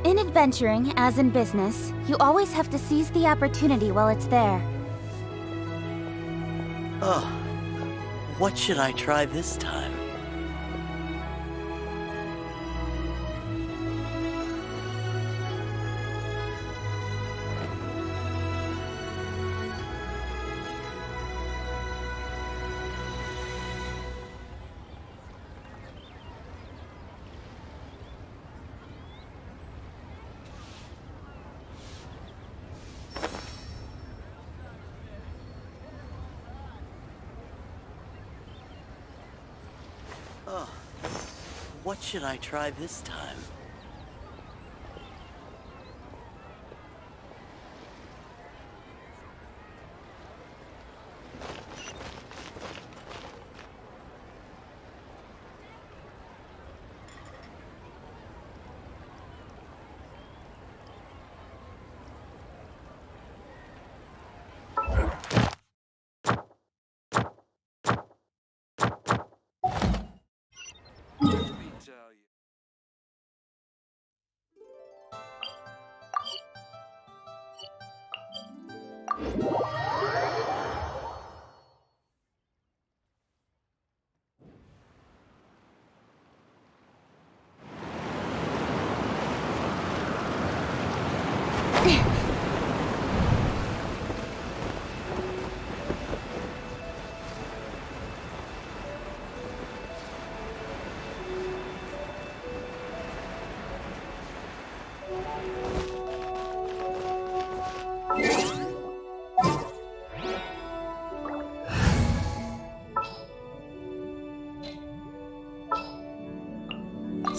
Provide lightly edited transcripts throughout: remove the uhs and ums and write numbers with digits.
In adventuring, as in business, you always have to seize the opportunity while it's there. Oh, what should I try this time? Oh, what should I try this time?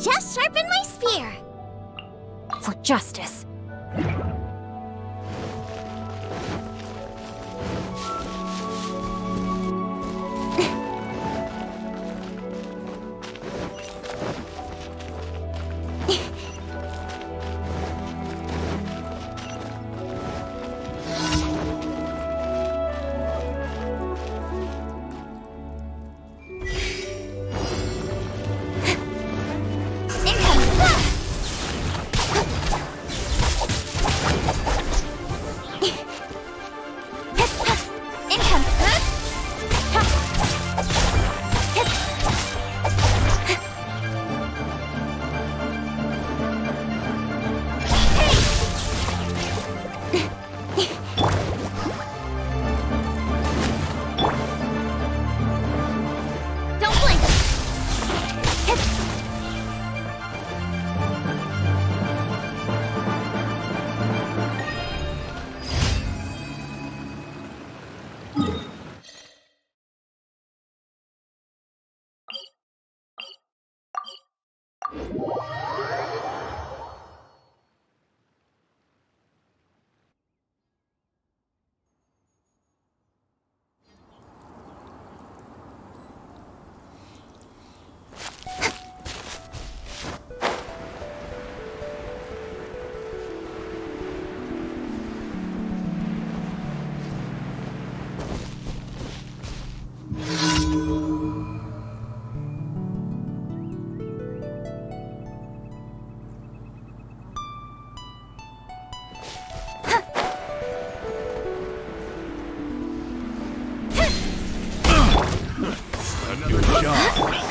Just sharpen my spear! For justice.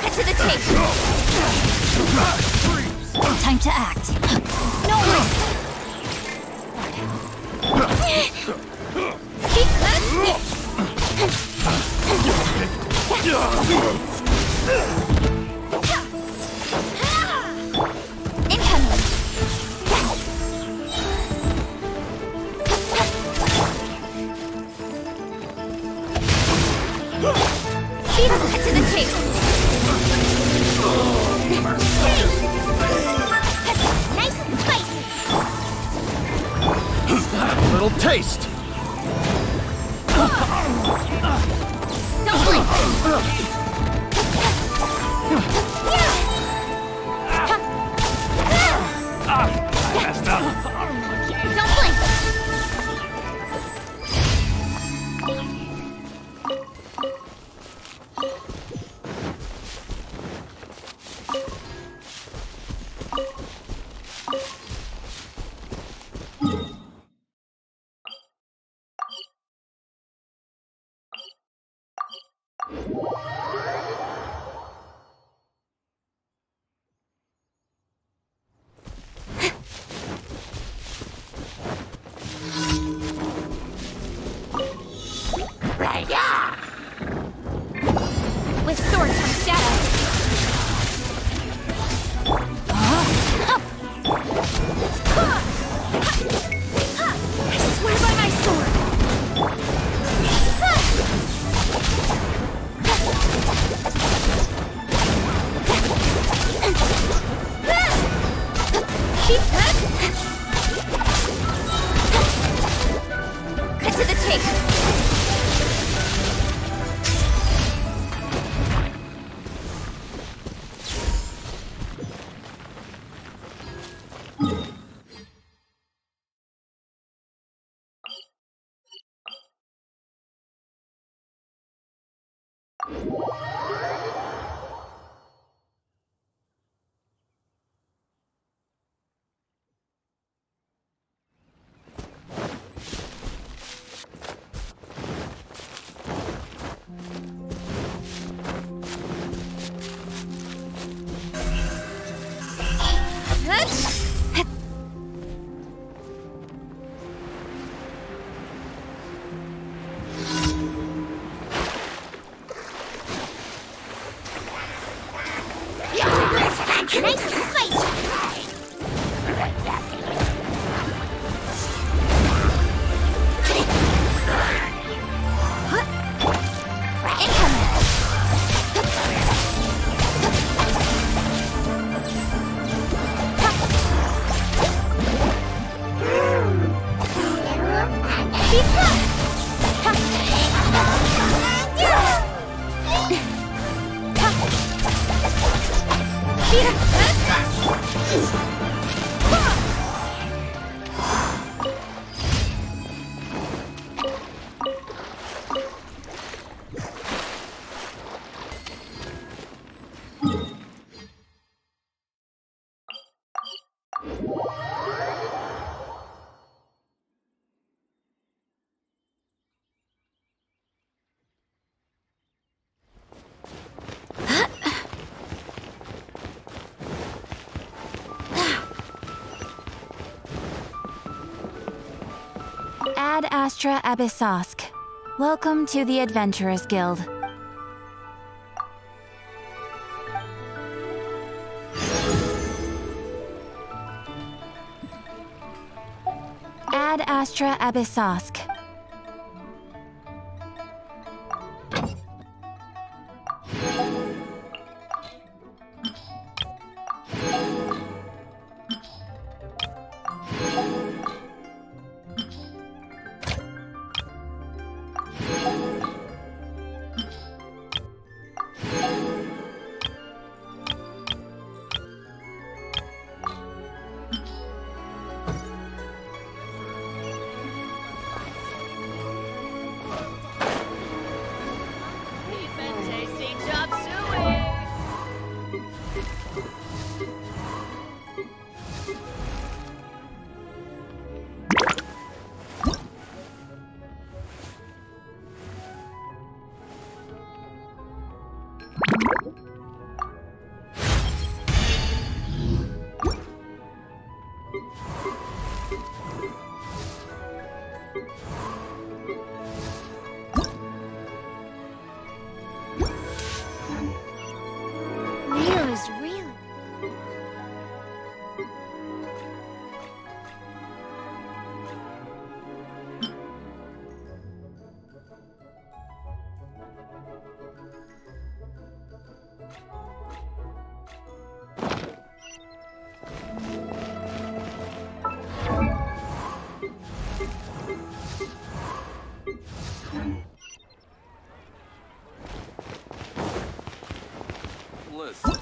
Cut to the chase! Time to act. No risk! Incoming! Cut to the chase! Nice and spicy! A little taste! Don't blink! Messed up! Don't blink! With sword comes shadow. I swear by my sword. Cut to the chase. Nice and spicy! Ad Astra Abyssosk. Welcome to the Adventurers Guild. Ad Astra Abyssosk. Leo's really... Listen.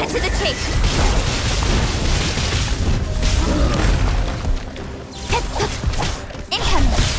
Cut to the chase. Incoming.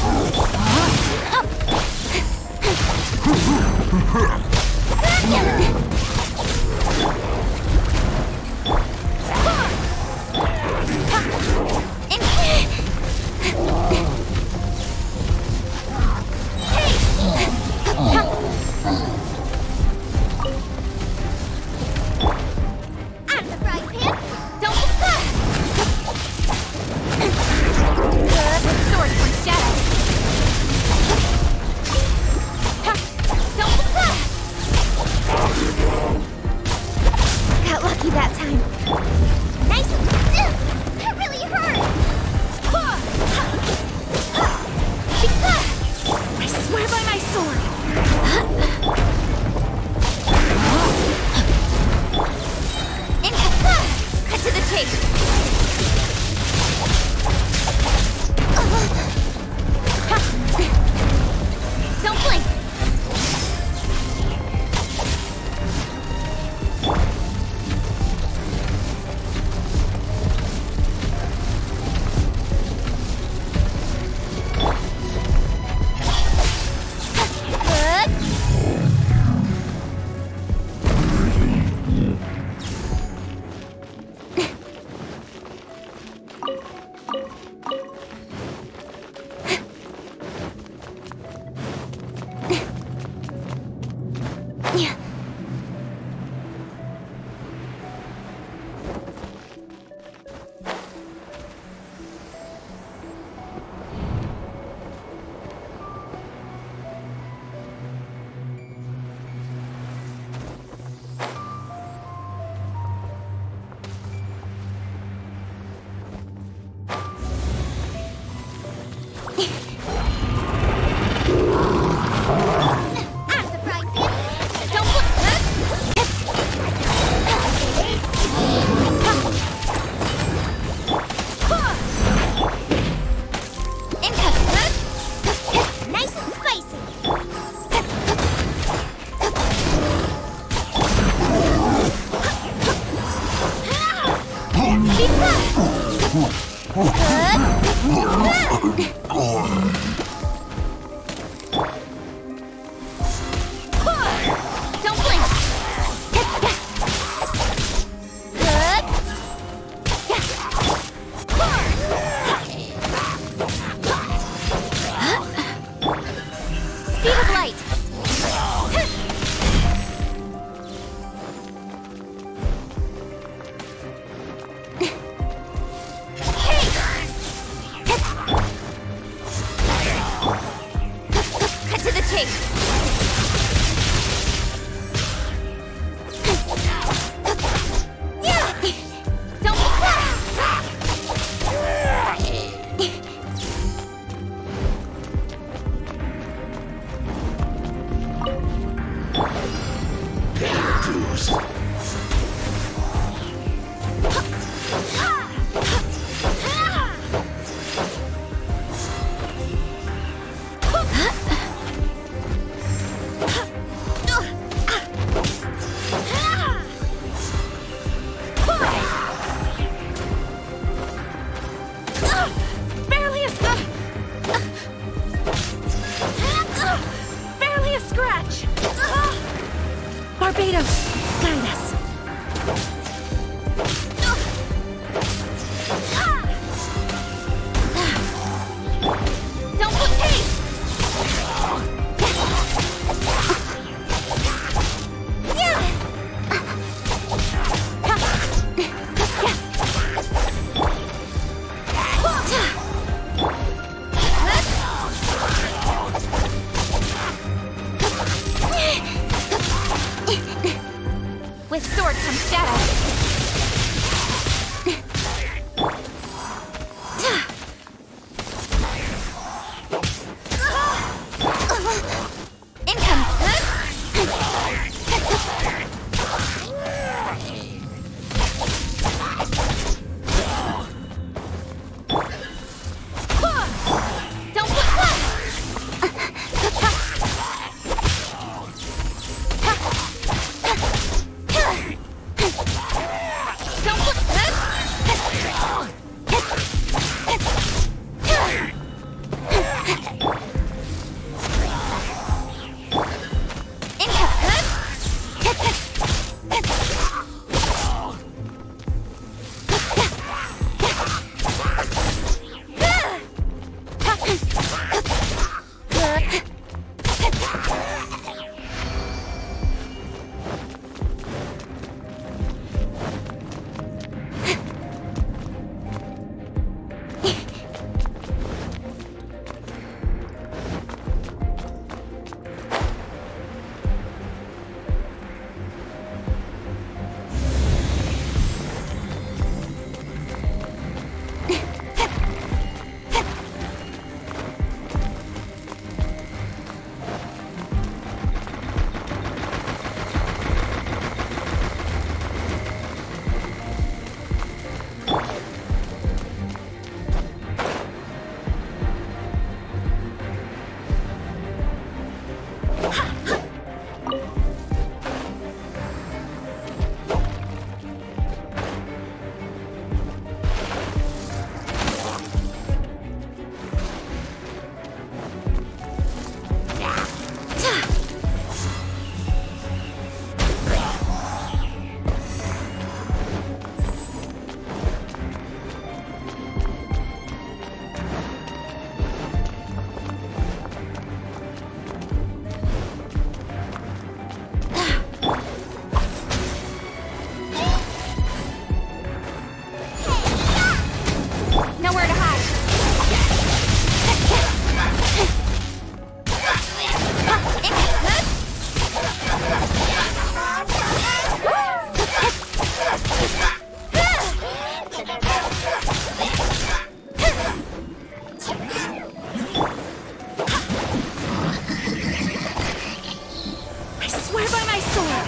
swear by my sword!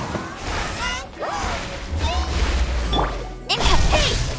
Incapacity!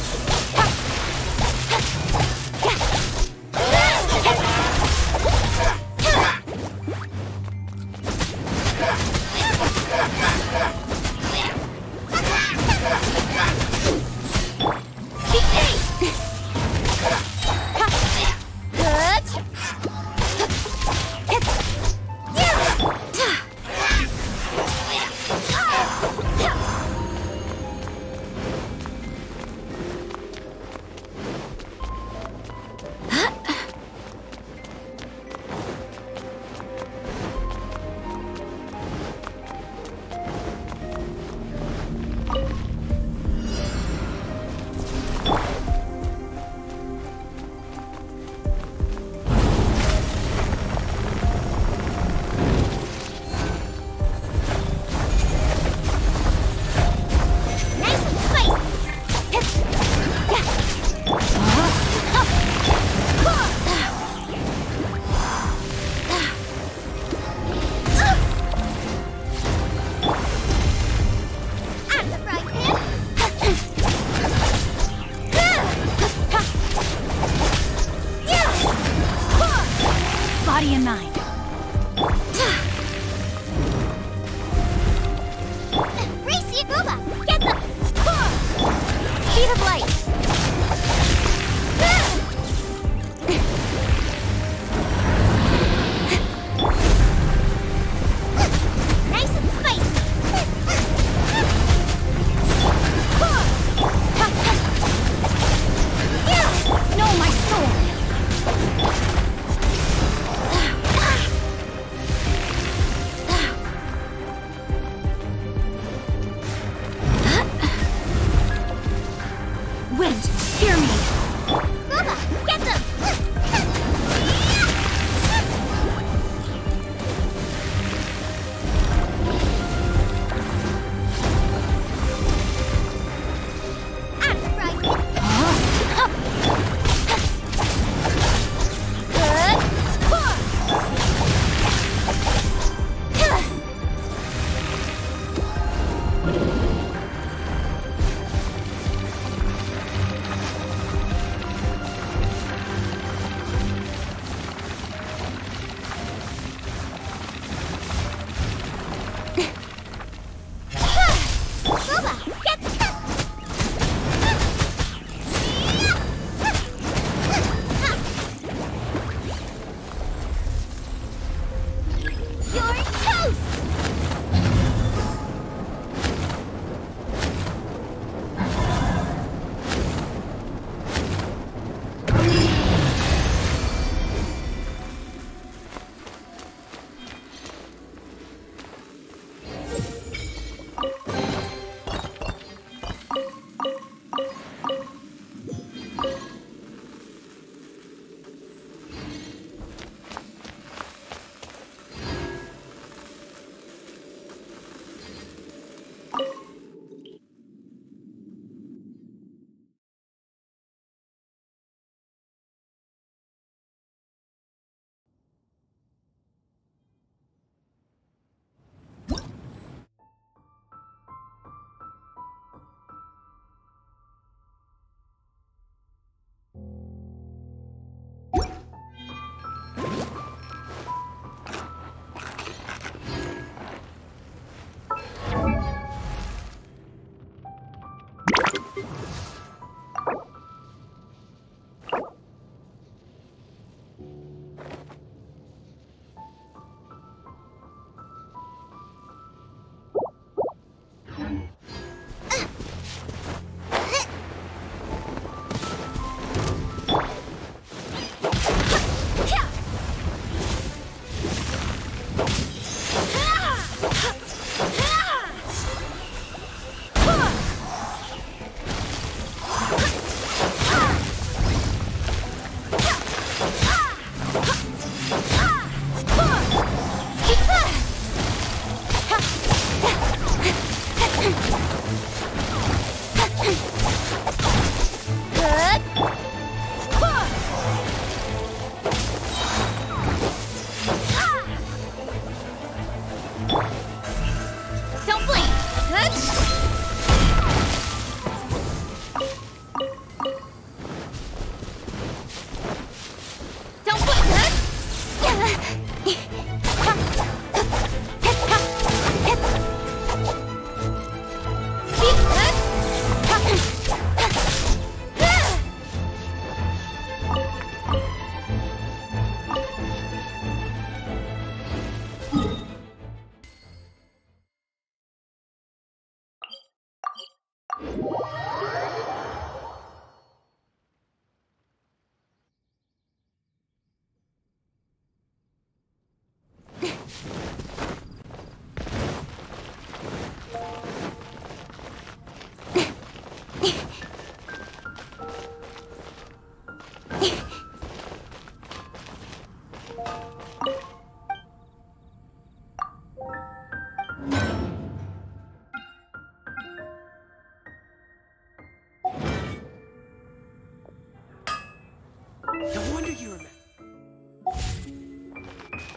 No wonder you remember.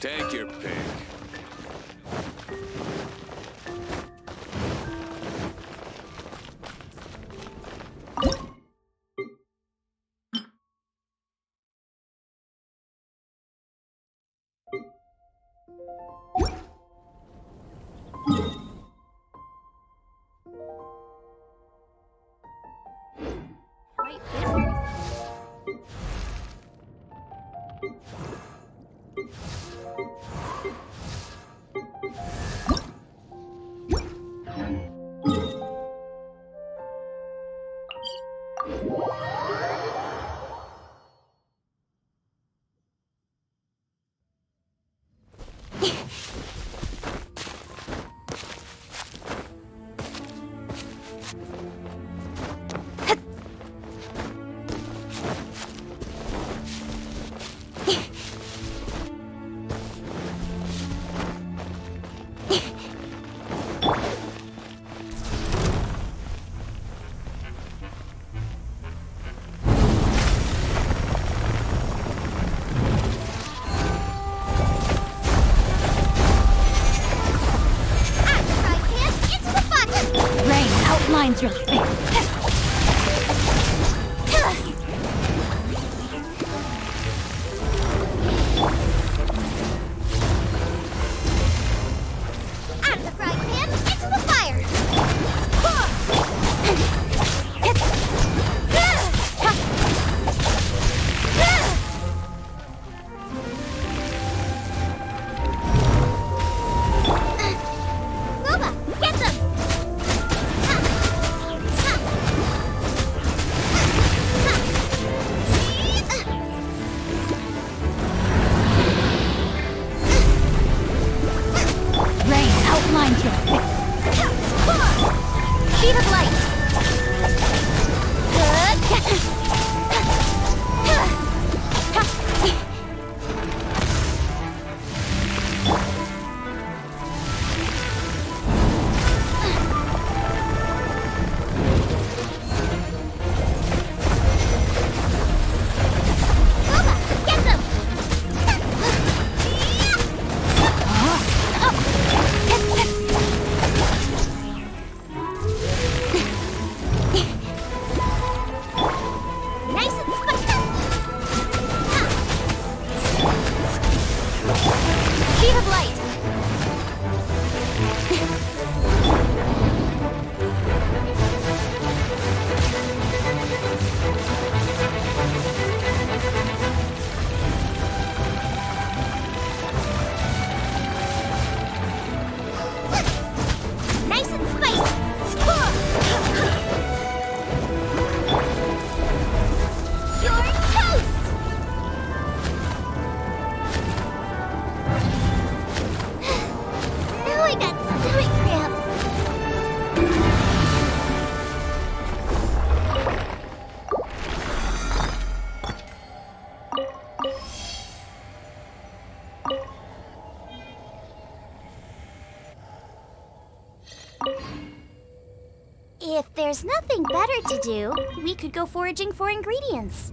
Take your pick. Right business. Outlines your face. Out of the frying pan, into the fire! Loba, get them! Rain outlines your face. Speed of light! Loba, get them! Nice and spicy! Speed of light! Nice and spicy! You're toast! Now I got stomach cramps. If there's nothing better to do, we could go foraging for ingredients.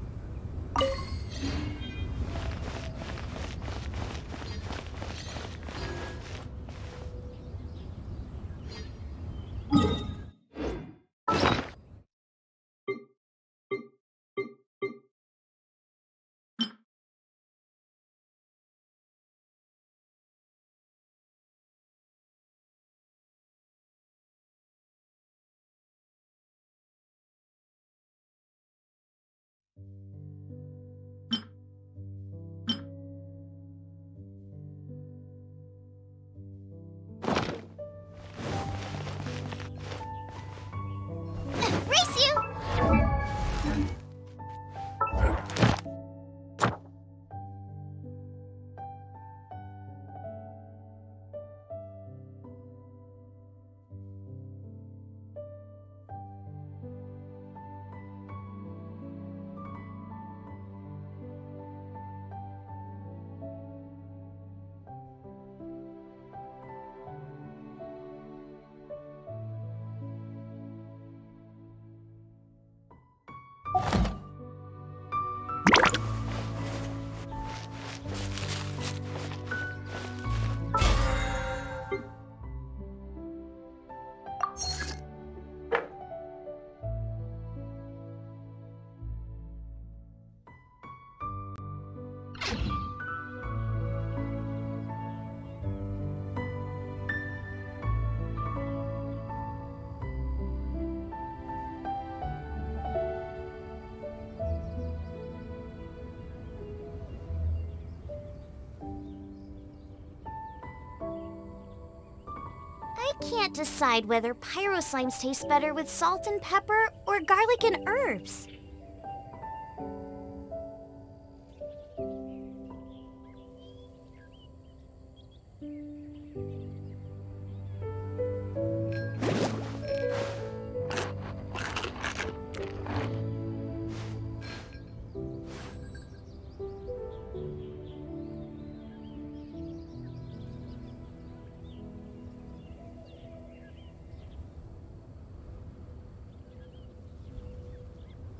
can't decide whether pyro slimes taste better with salt and pepper or garlic and herbs.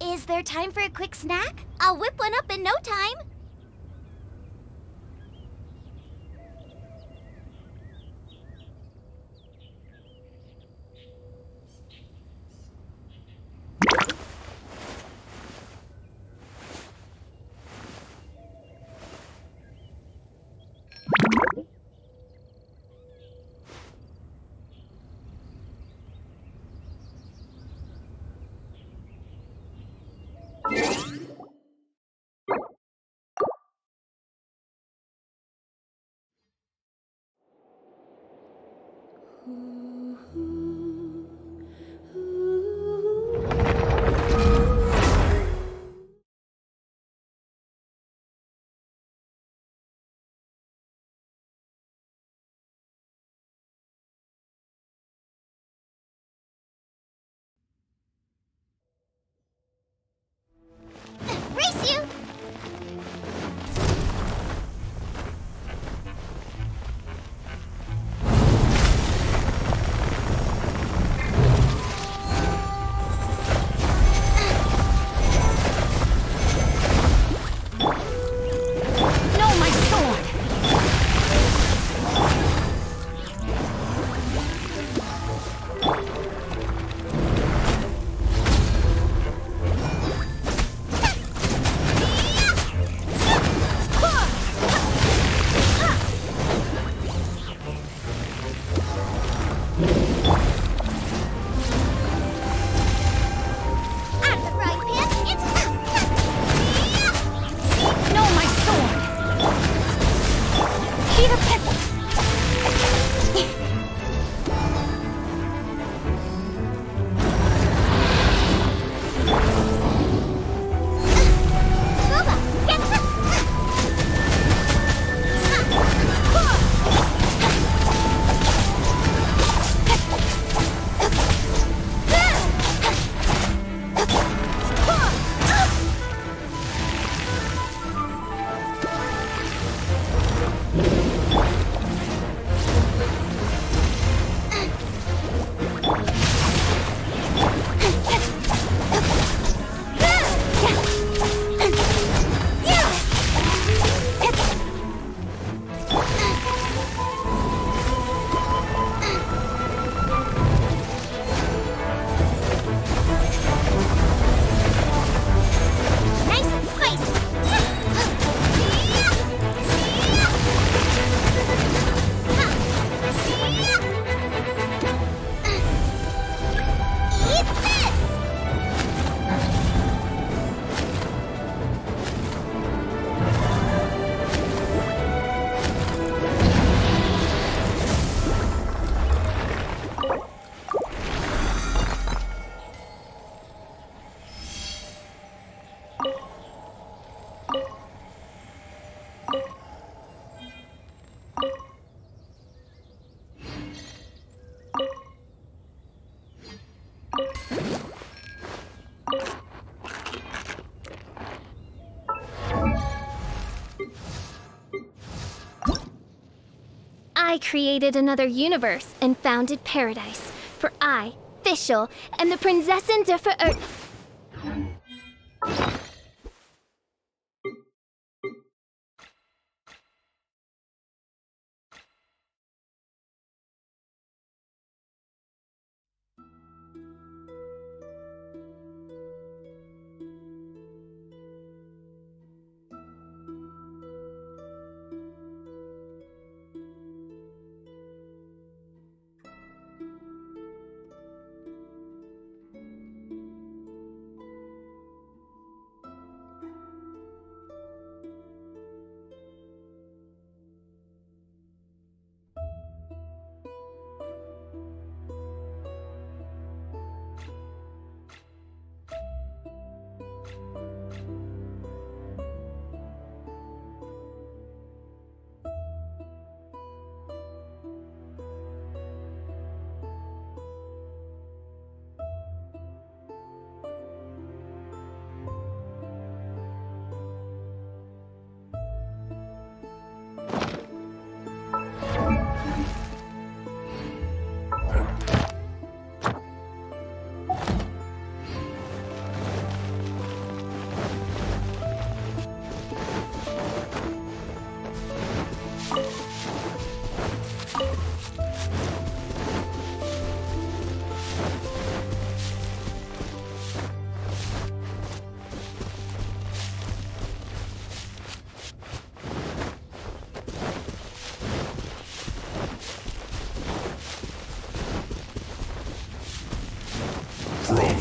Is there time for a quick snack? I'll whip one up in no time. Race you! I created another universe and founded paradise. For I, Fischl, am the Prinzessin der Verirrten.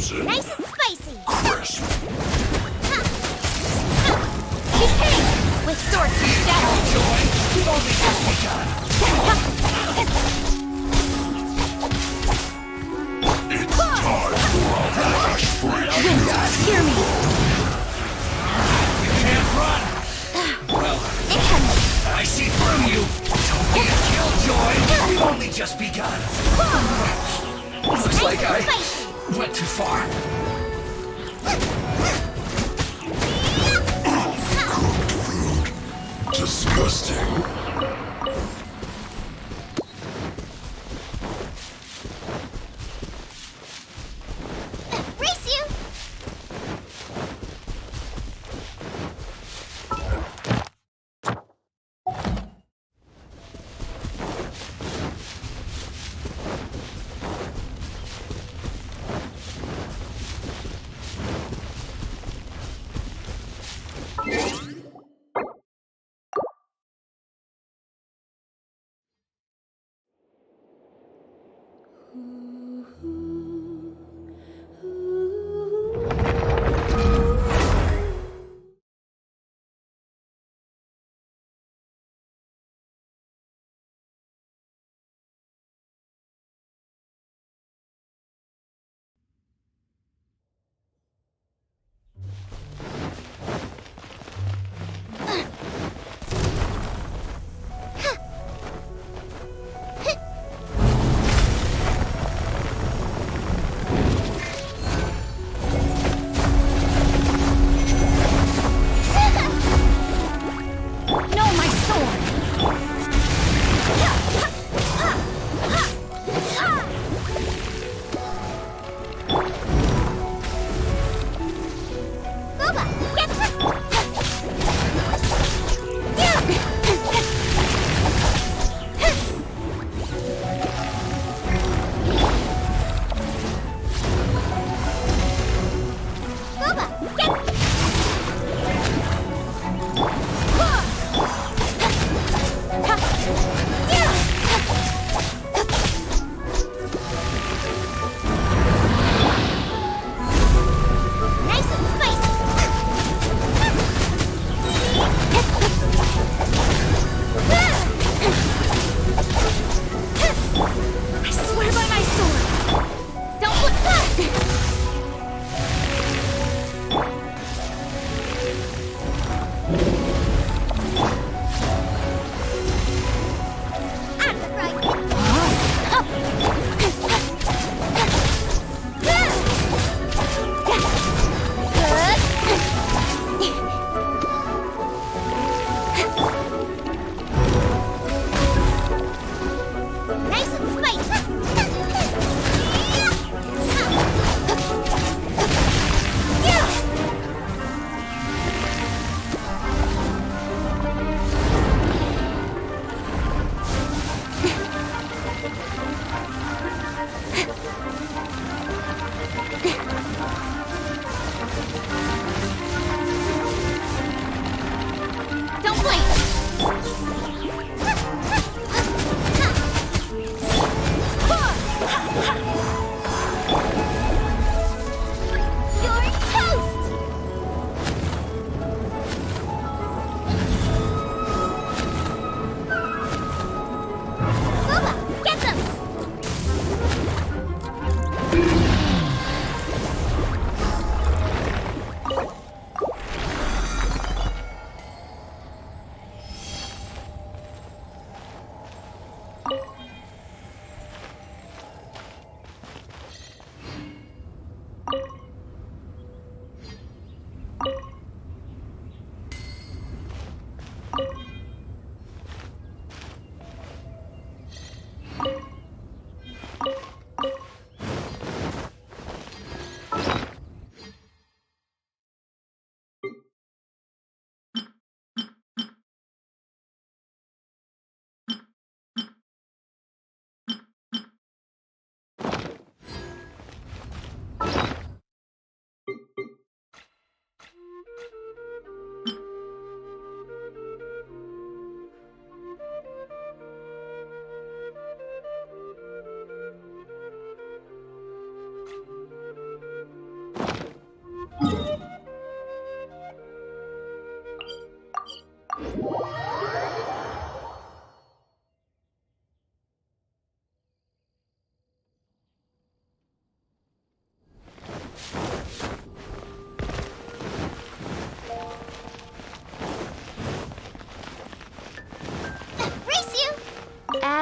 frozen. Nice and spicy. Crisp. Keep hitting with swords and shadow. Joy, you've only just begun. It's time for a flash freak. Hear me. You can't run. Well, I see through you. Don't be a killjoy. We've only just begun. Looks like I went too far. Disgusting. Race you.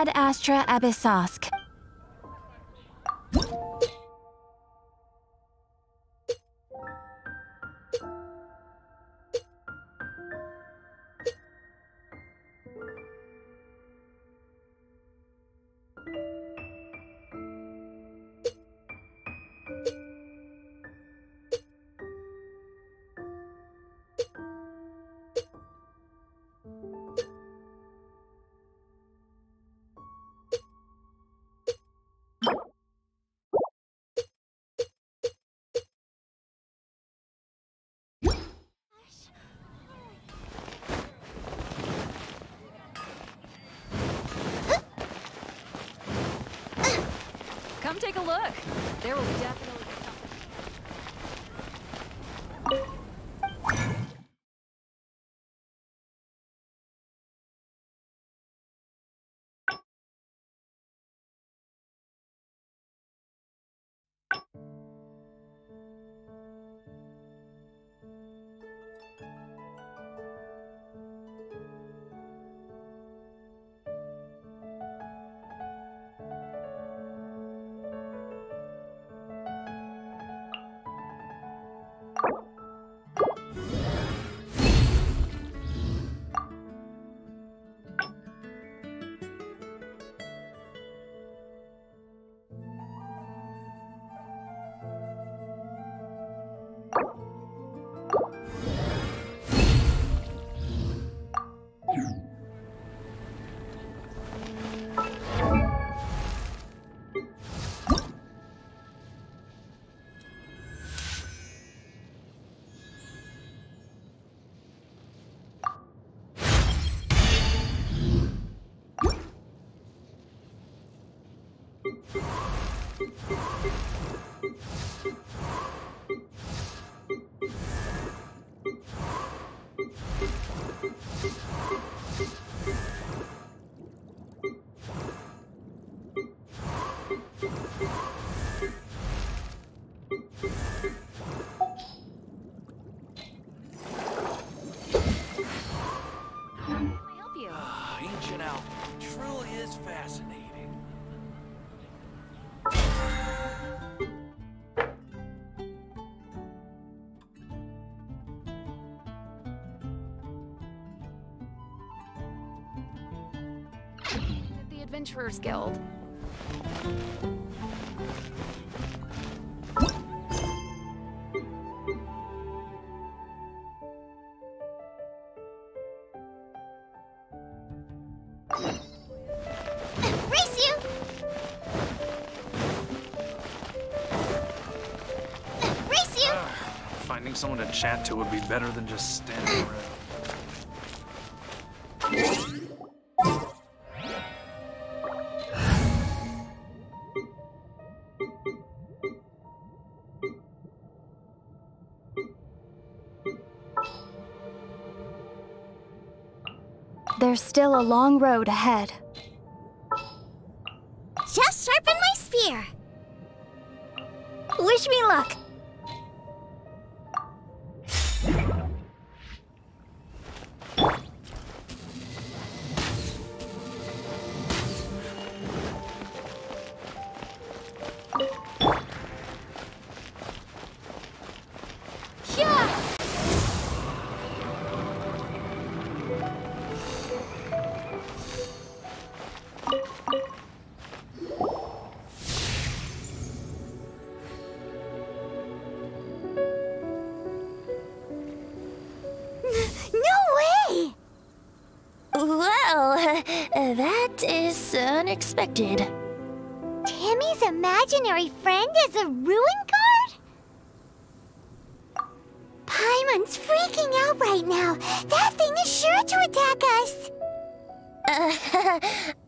Ad Astra Abyssosk. Come take a look. There will definitely be something. Ancient Alchemy truly is fascinating. The Adventurers Guild. Race you! Race you! Finding someone to chat to would be better than just standing around. There's still a long road ahead. Just sharpen my spear. Wish me luck. That is unexpected. Timmy's imaginary friend is a ruin guard? Paimon's freaking out right now. That thing is sure to attack us.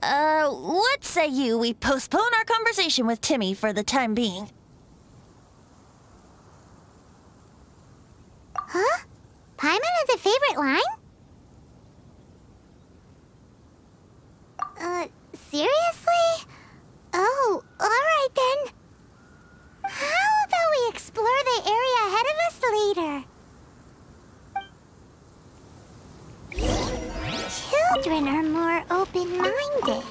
What say you we postpone our conversation with Timmy for the time being? Huh? Paimon has a favorite line? Seriously? Oh, alright then. How about we explore the area ahead of us later? Children are more open-minded.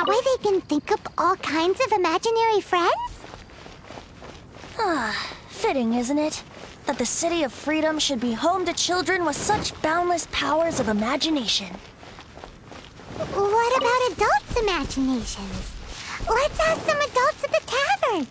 way they can think up all kinds of imaginary friends? Fitting, isn't it? That the City of Freedom should be home to children with such boundless powers of imagination. What about adults' imaginations? Let's ask some adults at the tavern.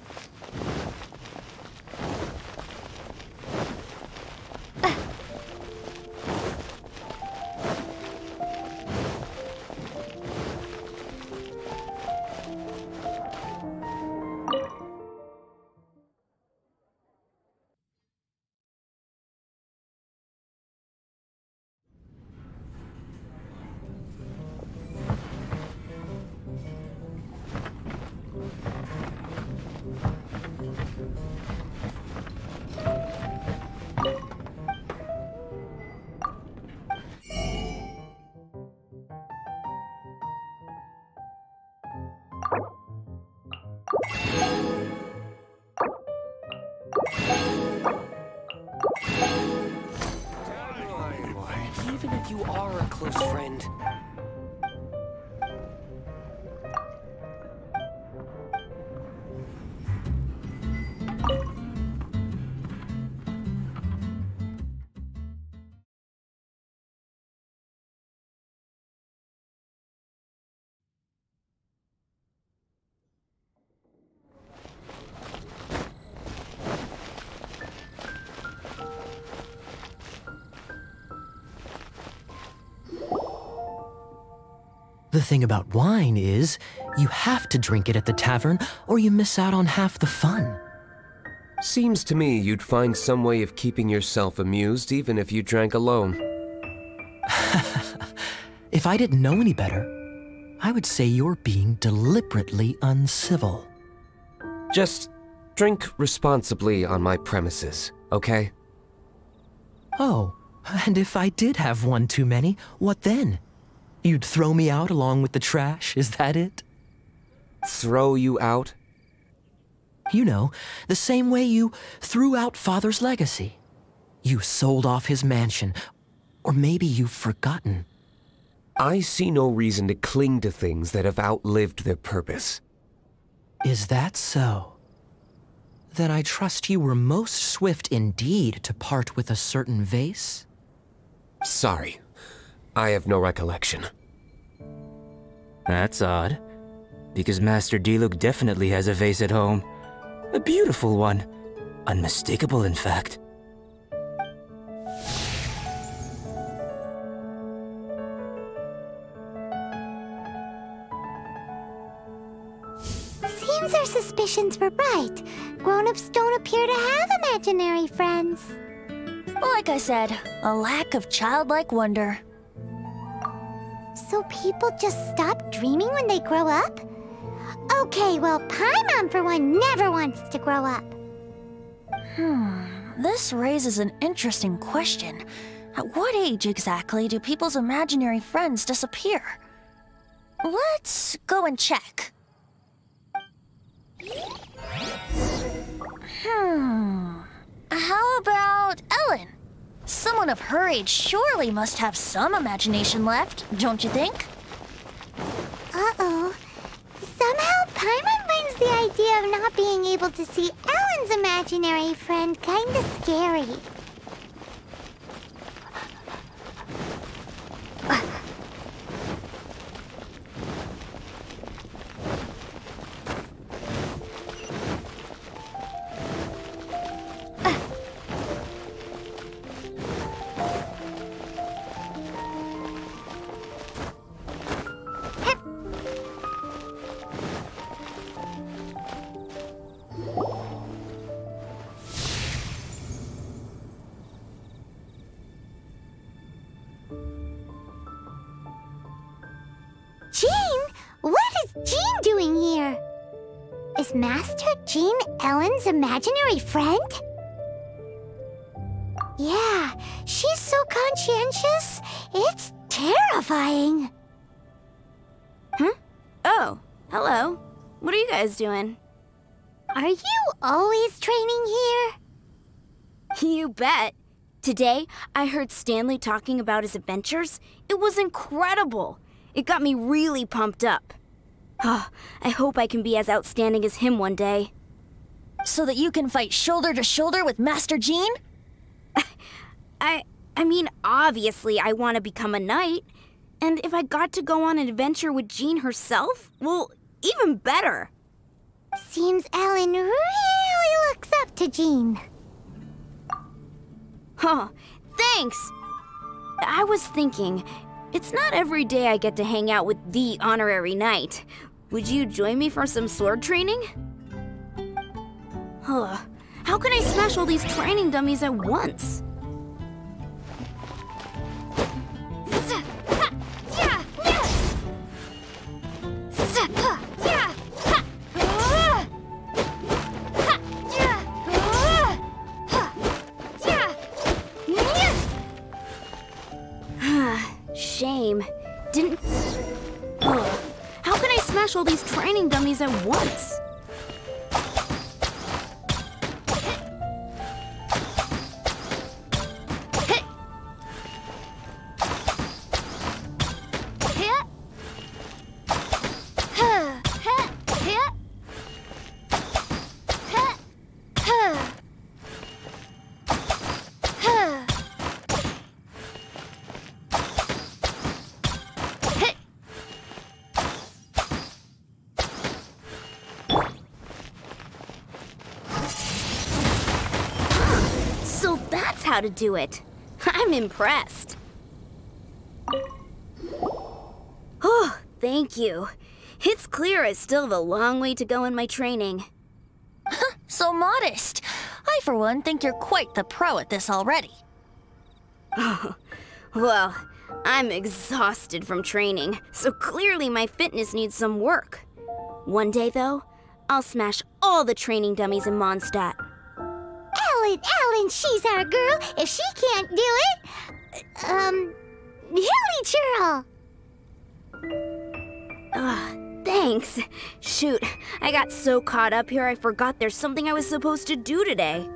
Even if you are a close friend. The thing about wine is, you have to drink it at the tavern or you miss out on half the fun. Seems to me you'd find some way of keeping yourself amused even if you drank alone. If I didn't know any better, I would say you're being deliberately uncivil. Just drink responsibly on my premises, okay? Oh, and if I did have one too many, what then? You'd throw me out along with the trash, is that it? Throw you out? You know, the same way you threw out Father's legacy. You sold off his mansion, or maybe you've forgotten. I see no reason to cling to things that have outlived their purpose. Is that so? Then I trust you were most swift indeed to part with a certain vase? Sorry, I have no recollection. That's odd, because Master Diluc definitely has a vase at home. A beautiful one. Unmistakable, in fact. Seems our suspicions were right. Grown-ups don't appear to have imaginary friends. Like I said, a lack of childlike wonder. So people just stop dreaming when they grow up? Okay, well, Paimon for one never wants to grow up. This raises an interesting question. At what age exactly do people's imaginary friends disappear? Let's go and check. How about Ellen? Someone of her age surely must have some imagination left, don't you think? Uh-oh. Somehow Paimon finds the idea of not being able to see Ellen's imaginary friend kinda scary. Jean? What is Jean doing here? Is Master Jean Ellen's imaginary friend? Yeah, she's so conscientious, it's terrifying. Oh, hello. What are you guys doing? Are you always training here? You bet. Today, I heard Stanley talking about his adventures. It was incredible. It got me really pumped up. I hope I can be as outstanding as him one day. So that you can fight shoulder to shoulder with Master Jean? I mean, obviously I want to become a knight. And if I got to go on an adventure with Jean herself, well, even better. Seems Ellen really looks up to Jean. Huh, thanks! I was thinking, it's not every day I get to hang out with the honorary knight. Would you join me for some sword training? Huh, how can I smash all these training dummies at once? Shame. Didn't... Ugh. How can I smash all these training dummies at once? How to do it. I'm impressed. Oh, thank you. It's clear I still have a long way to go in my training. So modest. I, for one, think you're quite the pro at this already. Well, I'm exhausted from training, so clearly my fitness needs some work. One day, though, I'll smash all the training dummies in Mondstadt. Ellen, she's our girl. If she can't do it, Hilly Churl. Thanks. Shoot, I got so caught up here I forgot there's something I was supposed to do today.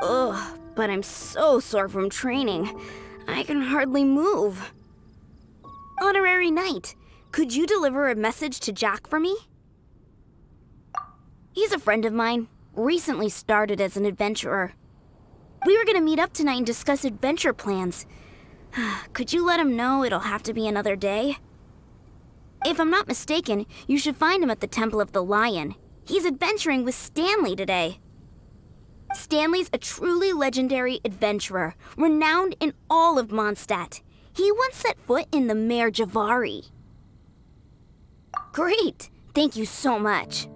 Ugh, but I'm so sore from training. I can hardly move. Honorary Knight, could you deliver a message to Jack for me? He's a friend of mine. Recently started as an adventurer. We were gonna meet up tonight and discuss adventure plans. Could you let him know it'll have to be another day? If I'm not mistaken, you should find him at the Temple of the Lion. He's adventuring with Stanley today. Stanley's a truly legendary adventurer, renowned in all of Mondstadt. He once set foot in the Mare Javari. Great! Thank you so much.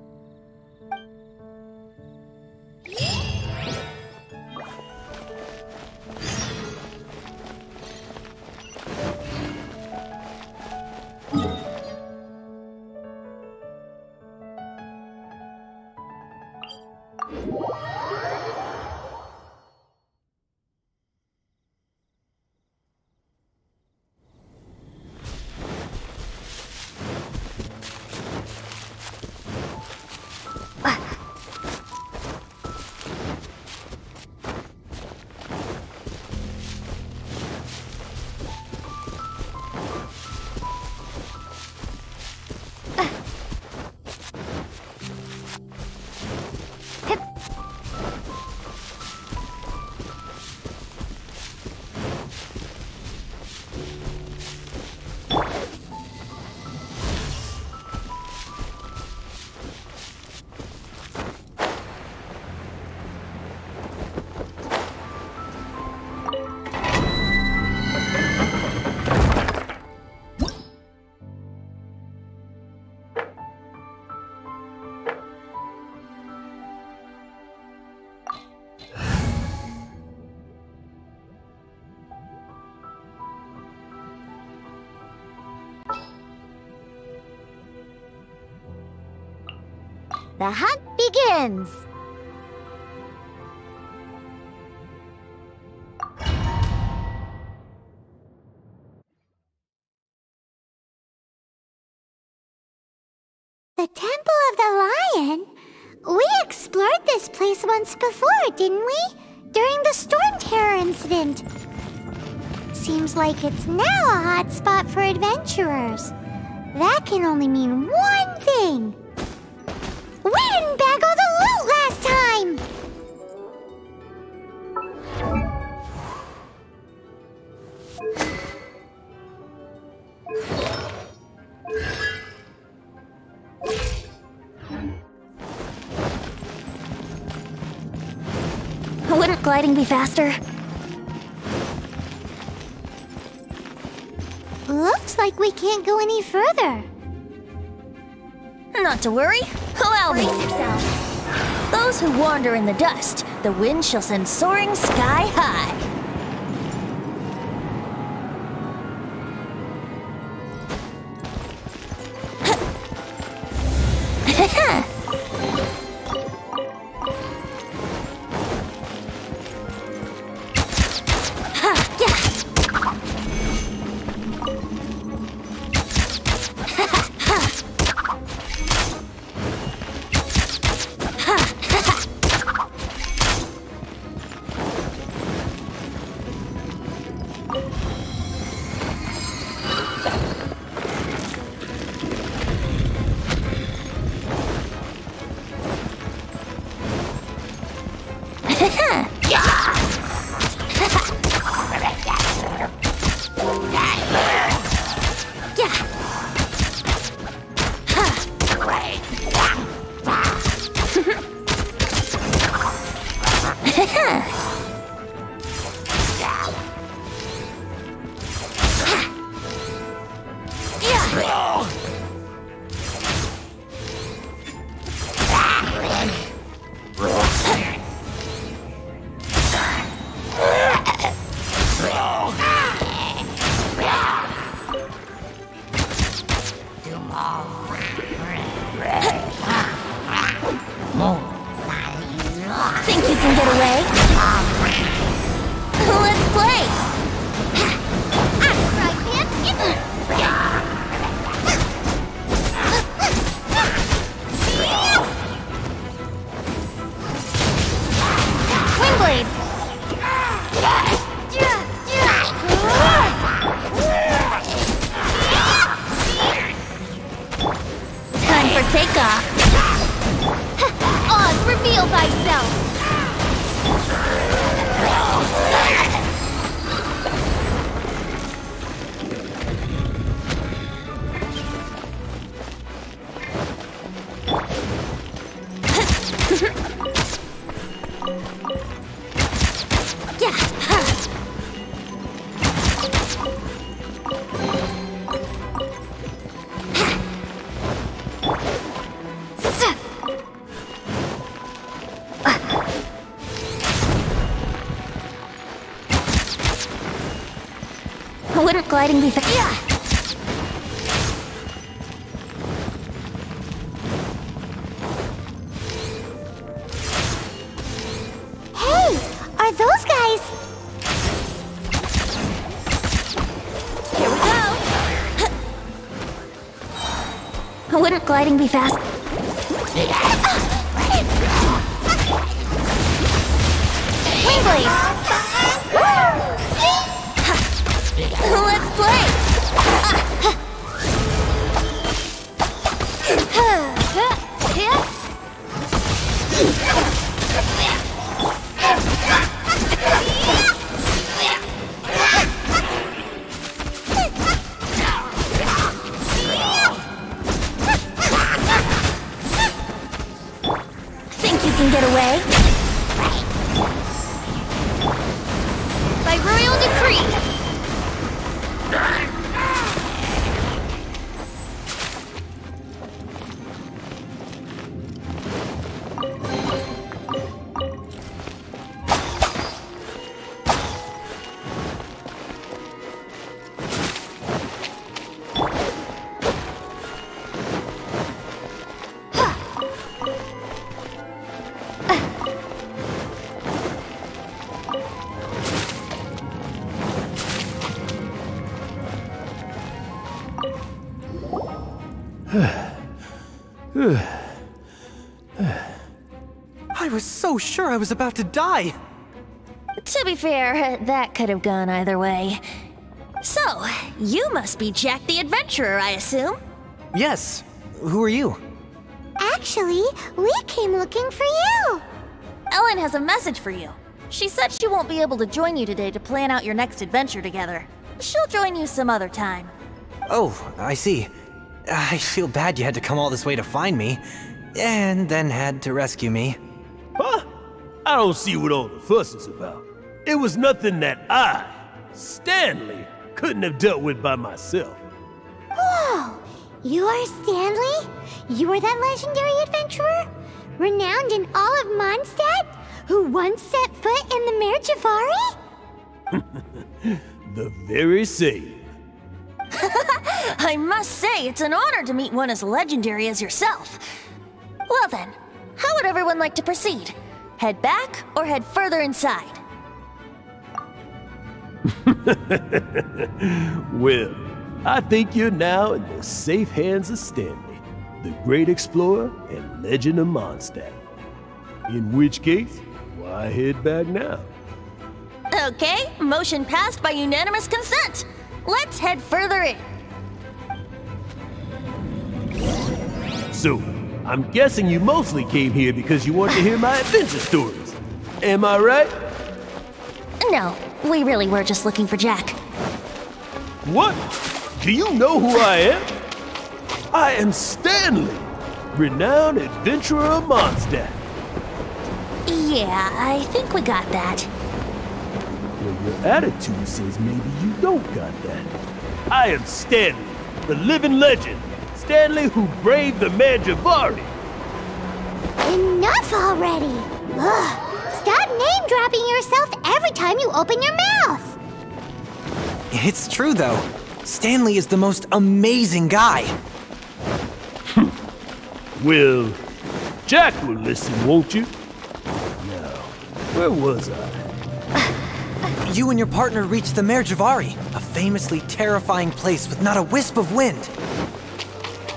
The hunt begins! The Temple of the Lion? We explored this place once before, didn't we? During the Storm Terror incident. Seems like it's now a hot spot for adventurers. That can only mean one thing. We didn't bag all the loot last time! Wouldn't gliding be faster? Looks like we can't go any further. Not to worry. Allow me. Brace yourself. Those who wander in the dust, the wind shall send soaring sky high. Think you can get away? Let's play! Windblade! Time for takeoff! Oz, reveal thyself! Wouldn't gliding be fast? Yeah! Hey! Are those guys... Here we go! Wouldn't gliding be fast? Windblade! Let's play! Think you can get away? By royal decree! I was so sure I was about to die! To be fair, that could have gone either way. So, you must be Jack the Adventurer, I assume? Yes. Who are you? Actually, we came looking for you. Ellen has a message for you. She said she won't be able to join you today to plan out your next adventure together. She'll join you some other time. Oh, I see. I feel bad you had to come all this way to find me, and then had to rescue me. Huh? I don't see what all the fuss is about. It was nothing that I, Stanley, couldn't have dealt with by myself. Whoa! You are Stanley? You are that legendary adventurer? Renowned in all of Mondstadt? Who once set foot in the Mare Javari? The very same. I must say, it's an honor to meet one as legendary as yourself. Well then, how would everyone like to proceed? Head back or head further inside? Well, I think you're now in the safe hands of Stanley, the great explorer and legend of Mondstadt. In which case, why head back now? Okay, motion passed by unanimous consent. Let's head further in. So, I'm guessing you mostly came here because you want to hear my adventure stories. Am I right? No, we really were just looking for Jack. What? Do you know who I am? I am Stanley, renowned adventurer of Mondstadt. Yeah, I think we got that. Well, your attitude says maybe you don't got that. I am Stanley, the living legend. Stanley who braved the Mare Javari. Enough already! Ugh. Stop name-dropping yourself every time you open your mouth! It's true, though. Stanley is the most amazing guy. Well, Jack will listen, won't you? Now, where was I? You and your partner reached the Mare Javari, a famously terrifying place with not a wisp of wind.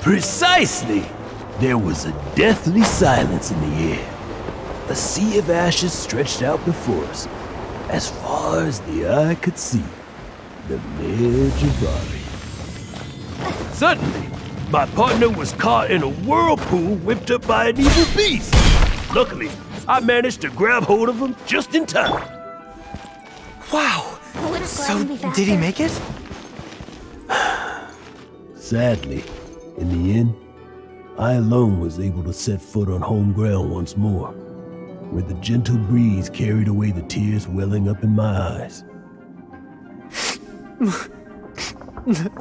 Precisely! There was a deathly silence in the air. A sea of ashes stretched out before us, as far as the eye could see. The Mare Javari. Suddenly, my partner was caught in a whirlpool whipped up by an evil beast. Luckily, I managed to grab hold of him just in time. Wow! So, did he make it? Sadly, in the end, I alone was able to set foot on home ground once more, where the gentle breeze carried away the tears welling up in my eyes.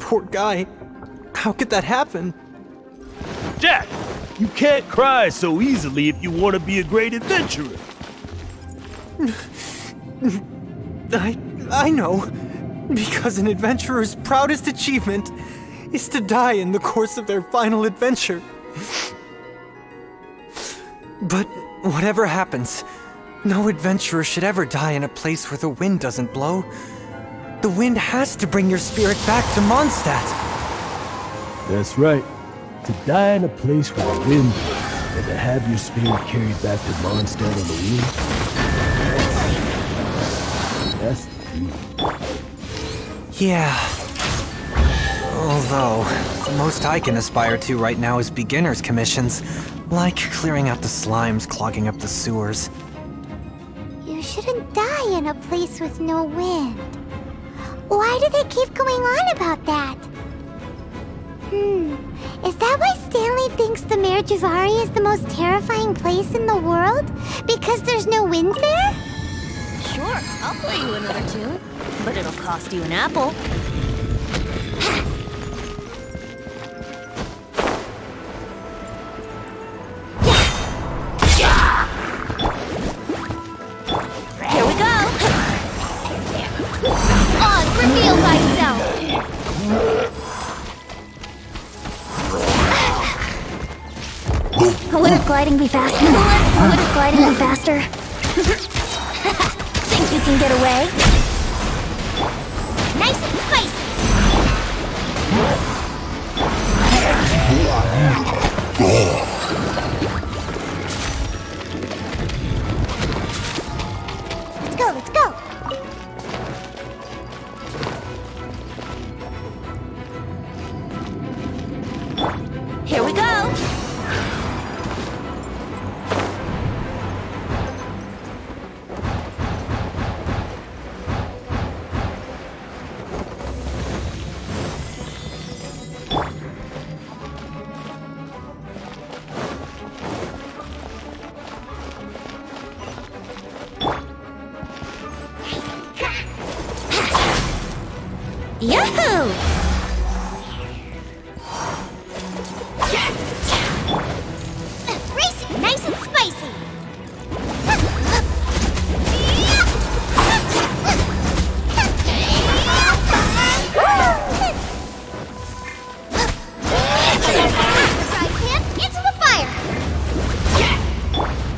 Poor guy. How could that happen? Jack, you can't cry so easily if you want to be a great adventurer. I know. Because an adventurer's proudest achievement is to die in the course of their final adventure. But whatever happens, no adventurer should ever die in a place where the wind doesn't blow. The wind has to bring your spirit back to Mondstadt. That's right. To die in a place where the wind blows, and to have your spirit carried back to Mondstadt on the wind. That's the dream. Yeah. Although, the most I can aspire to right now is beginner's commissions, like clearing out the slimes clogging up the sewers. You shouldn't die in a place with no wind. Why do they keep going on about that? Is that why Stanley thinks the Mare Javari is the most terrifying place in the world? Because there's no wind there? Sure, I'll play you another tune, but it'll cost you an apple. Here we go! On, reveal thyself! Would gliding be faster? Would gliding be faster? Think you can get away? Nice and spicy! Let's go, let's go! Yahoo! Racy, nice and spicy. Into the fire.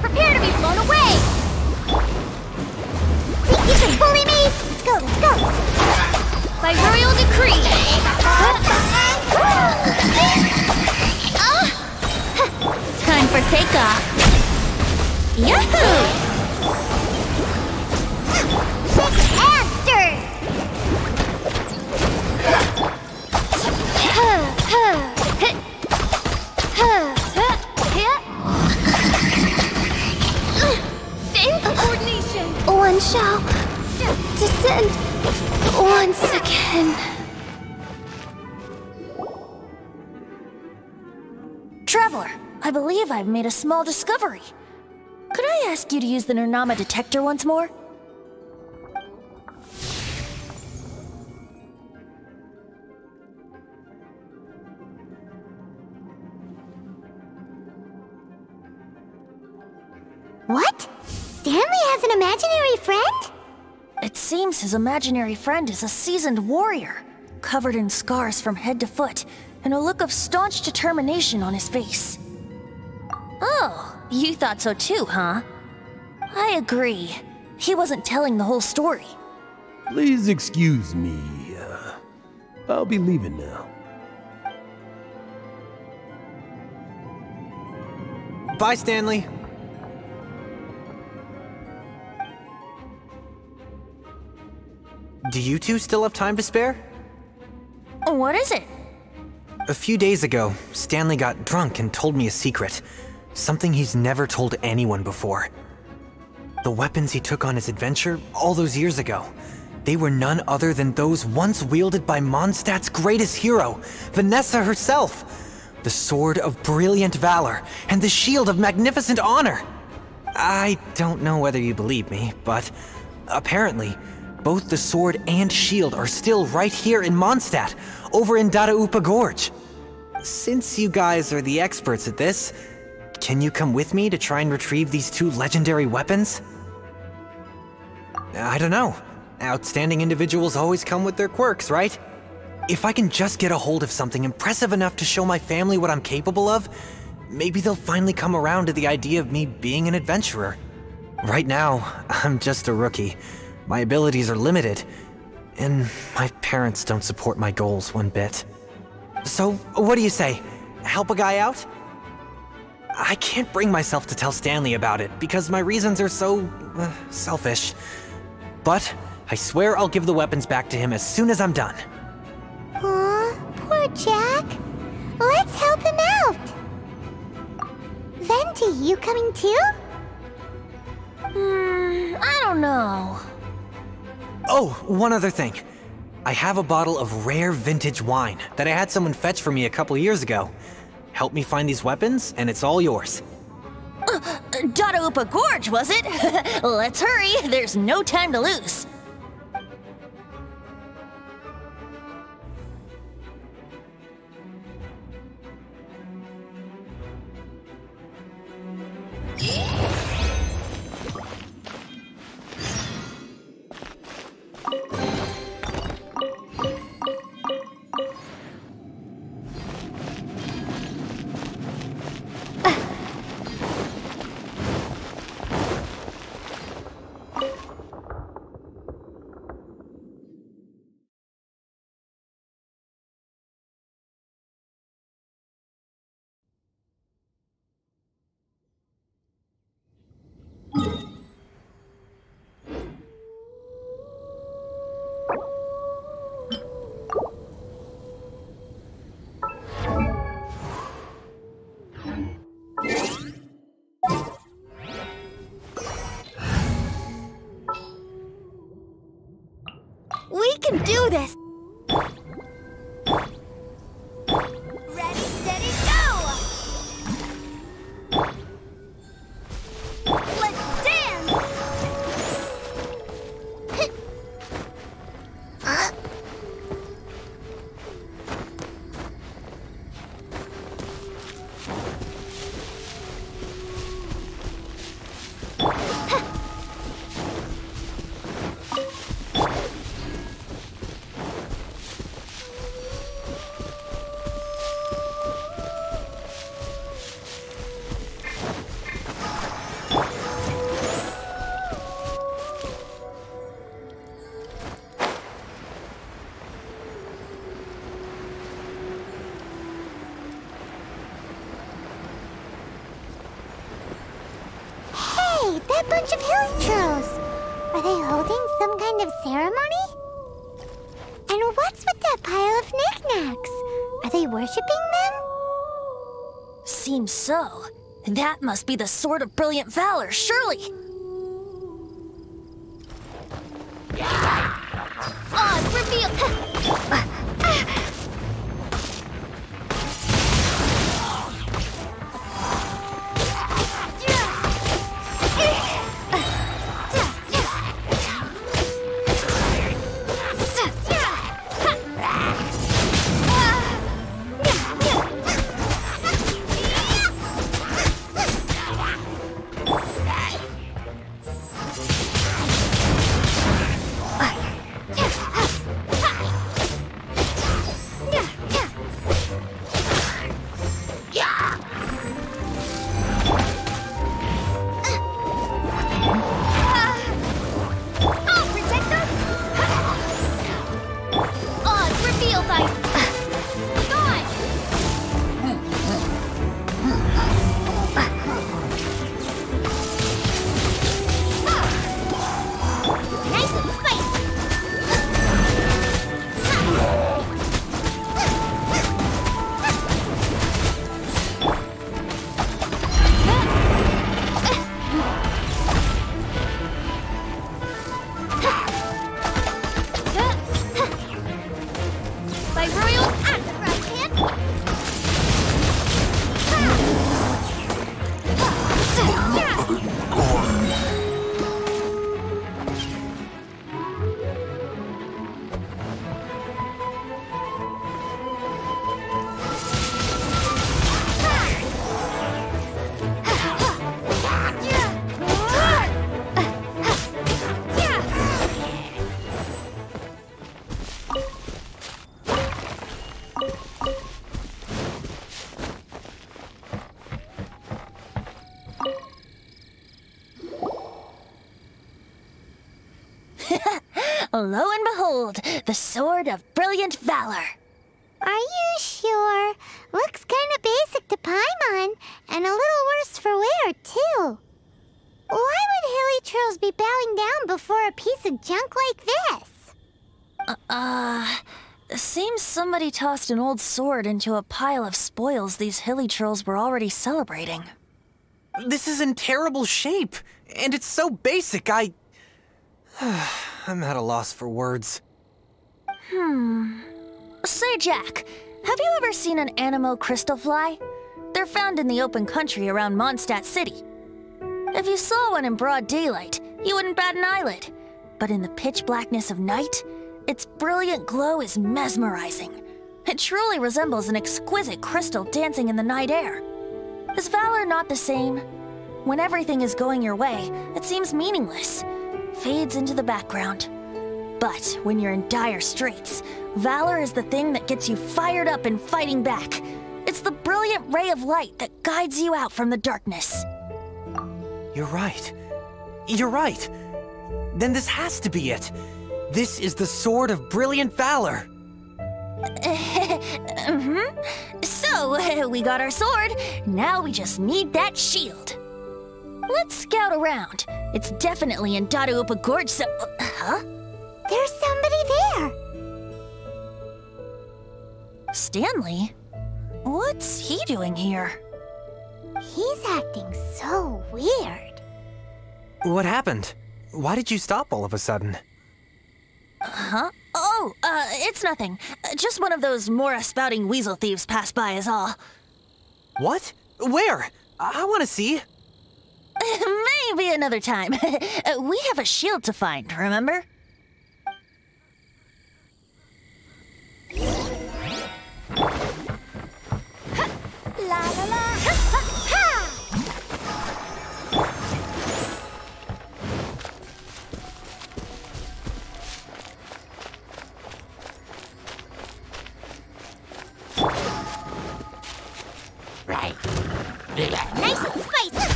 Prepare to be blown away. Think you can bully me? Let's go, let's go. By royal decree. Time for takeoff. Yahoo! Shake and stir. Coordination. One shall descend once again. Traveler, I believe I've made a small discovery. Could I ask you to use the Nernama detector once more? What? Stanley has an imaginary friend? It seems his imaginary friend is a seasoned warrior, covered in scars from head to foot, and a look of staunch determination on his face. Oh, you thought so too, huh? I agree. He wasn't telling the whole story. Please excuse me. I'll be leaving now. Bye, Stanley. Do you two still have time to spare? What is it? A few days ago, Stanley got drunk and told me a secret. Something he's never told anyone before. The weapons he took on his adventure all those years ago, they were none other than those once wielded by Mondstadt's greatest hero, Vanessa herself. The sword of brilliant valor and the shield of magnificent honor. I don't know whether you believe me, but apparently, both the sword and shield are still right here in Mondstadt, over in Dadaupa Gorge. Since you guys are the experts at this, can you come with me to try and retrieve these two legendary weapons? I don't know. Outstanding individuals always come with their quirks, right? If I can just get a hold of something impressive enough to show my family what I'm capable of, maybe they'll finally come around to the idea of me being an adventurer. Right now, I'm just a rookie. My abilities are limited, and my parents don't support my goals one bit. So, what do you say? Help a guy out? I can't bring myself to tell Stanley about it, because my reasons are so selfish. But I swear I'll give the weapons back to him as soon as I'm done. Aw, poor Jack. Let's help him out. Venti, you coming too? I don't know. Oh, one other thing. I have a bottle of rare vintage wine that I had someone fetch for me a couple years ago. Help me find these weapons, and it's all yours. Dadaupa Gorge, was it? Let's hurry, there's no time to lose. We can do this! Ready, steady, go! Let's dance! That bunch of hilichurls! Are they holding some kind of ceremony? And what's with that pile of knickknacks? Are they worshipping them? Seems so. That must be the Sword of Brilliant Valor, surely! Oz, reveal! Lo and behold, the Sword of Brilliant Valor. Are you sure? Looks kinda basic to Paimon, and a little worse for wear, too. Why would hilichurls be bowing down before a piece of junk like this? Seems somebody tossed an old sword into a pile of spoils these hilichurls were already celebrating. This is in terrible shape, and it's so basic, I'm at a loss for words. Say, Jack, have you ever seen an Anemo crystal fly? They're found in the open country around Mondstadt City. If you saw one in broad daylight, you wouldn't bat an eyelid. But in the pitch blackness of night, its brilliant glow is mesmerizing. It truly resembles an exquisite crystal dancing in the night air. Is valor not the same? When everything is going your way, it seems meaningless, fades into the background. But when you're in dire straits, valor is the thing that gets you fired up and fighting back. It's the brilliant ray of light that guides you out from the darkness. You're right. You're right. Then this has to be it. This is the Sword of Brilliant Valor. So, we got our sword. Now we just need that shield. Let's scout around. It's definitely in Dadaupa Gorge, so... Huh? There's somebody there. Stanley? What's he doing here? He's acting so weird. What happened? Why did you stop all of a sudden? Huh? Oh, it's nothing. Just one of those Mora-spouting weasel thieves passed by is all. What? Where? I want to see. Maybe another time. We have a shield to find, remember? La la la! Ha ha ha! Right. Nice and spicy!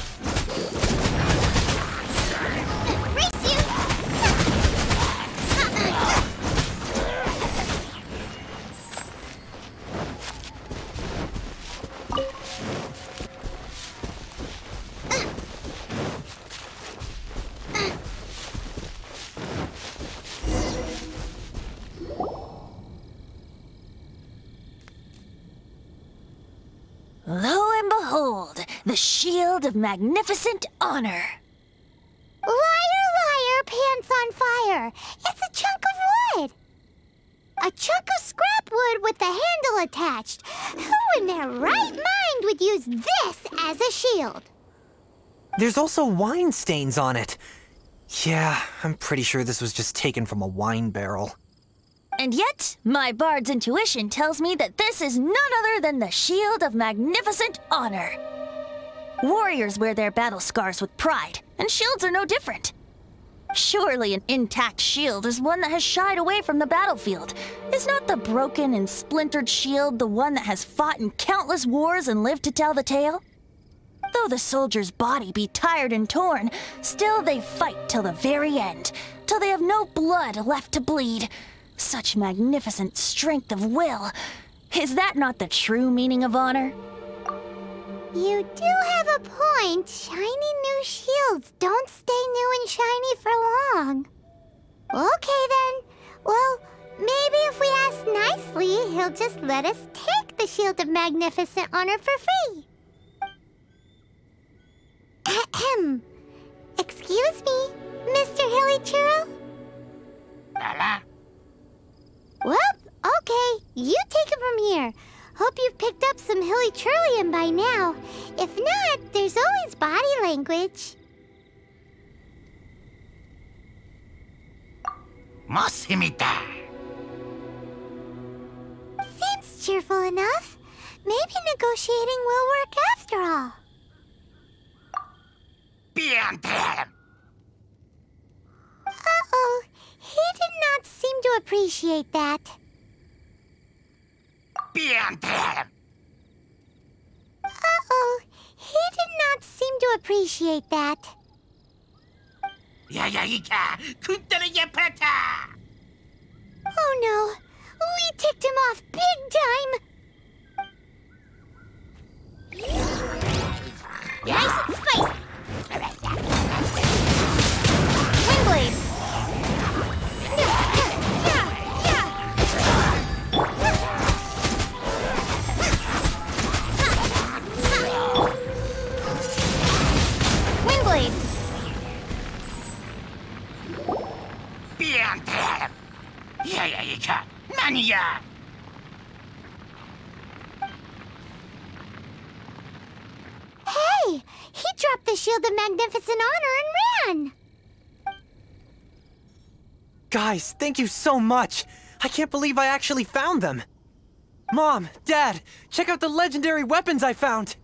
Race you! The Shield of Magnificent Honor. Liar, liar, pants on fire. It's a chunk of wood. A chunk of scrap wood with the handle attached. Who in their right mind would use this as a shield? There's also wine stains on it. Yeah, I'm pretty sure this was just taken from a wine barrel. And yet, my bard's intuition tells me that this is none other than the Shield of Magnificent Honor. Warriors wear their battle scars with pride, and shields are no different. Surely an intact shield is one that has shied away from the battlefield. Is not the broken and splintered shield the one that has fought in countless wars and lived to tell the tale? Though the soldier's body be tired and torn, still they fight till the very end, till they have no blood left to bleed. Such magnificent strength of will. Is that not the true meaning of honor? You do have a point. Shiny new shields don't stay new and shiny for long. Okay then. Well, maybe if we ask nicely, he'll just let us take the Shield of Magnificent Honor for free. Ahem. Excuse me, Mr. Hilly-Churl? Well, okay. You take it from here. Hope you've picked up some Hilly-Churlian by now. If not, there's always body language. Seems cheerful enough. Maybe negotiating will work after all. Uh-oh. He did not seem to appreciate that. Uh-oh. He did not seem to appreciate that. Oh no. We ticked him off big time. Nice and spicy. Windblade. Windblade. Hey! He dropped the Shield of Magnificent Honor and ran! Guys, thank you so much! I can't believe I actually found them! Mom, Dad, check out the legendary weapons I found!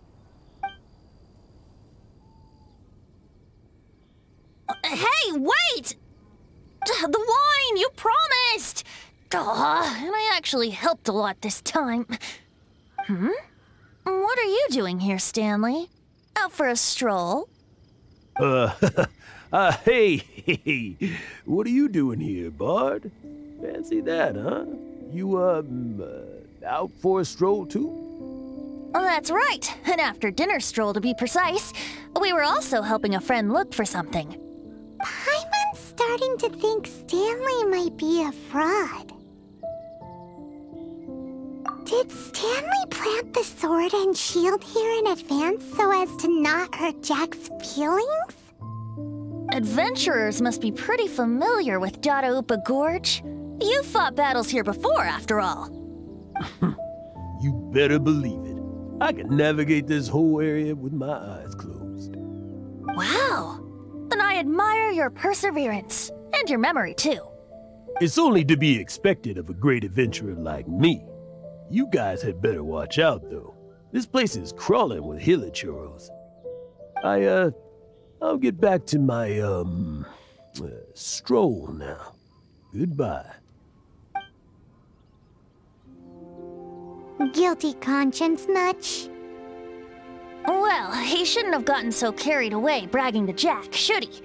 Hey, wait! The wine, you promised! Aw, and I actually helped a lot this time. What are you doing here, Stanley? Out for a stroll? Hey, what are you doing here, Bard? Fancy that, huh? You, out for a stroll too? That's right, an after-dinner stroll to be precise. We were also helping a friend look for something. Paimon's starting to think Stanley might be a fraud. Did Stanley plant the sword and shield here in advance so as to not hurt Jack's feelings? Adventurers must be pretty familiar with Dadaupa Gorge. You fought battles here before, after all. You better believe it. I can navigate this whole area with my eyes closed. Wow. Then I admire your perseverance. And your memory, too. It's only to be expected of a great adventurer like me. You guys had better watch out, though. This place is crawling with Hilly-Churls. I'll get back to my, stroll now. Goodbye. Guilty conscience much? Well, he shouldn't have gotten so carried away bragging to Jack, should he?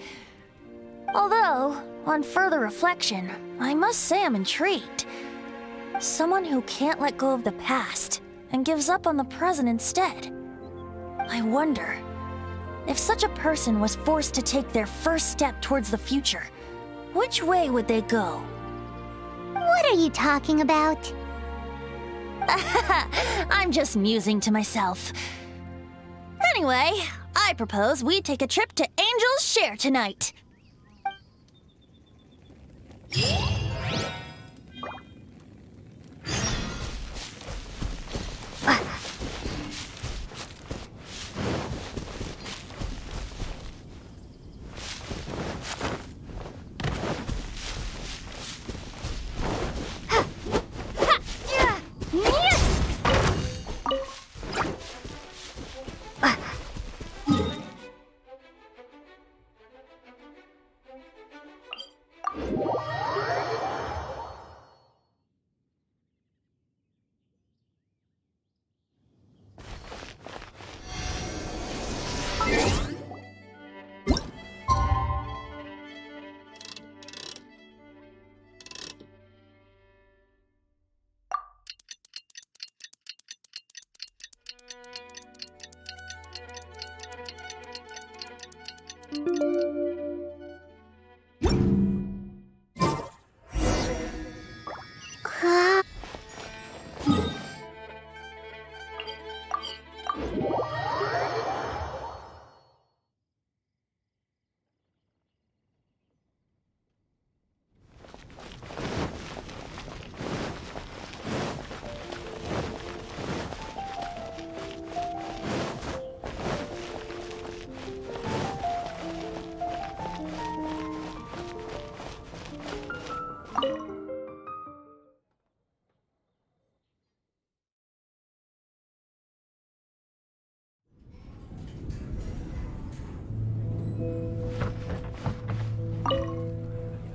Although, on further reflection, I must say I'm intrigued. Someone who can't let go of the past and gives up on the present instead. I wonder, if such a person was forced to take their first step towards the future, which way would they go? What are you talking about? I'm just musing to myself. Anyway, I propose we take a trip to Angel's Share tonight.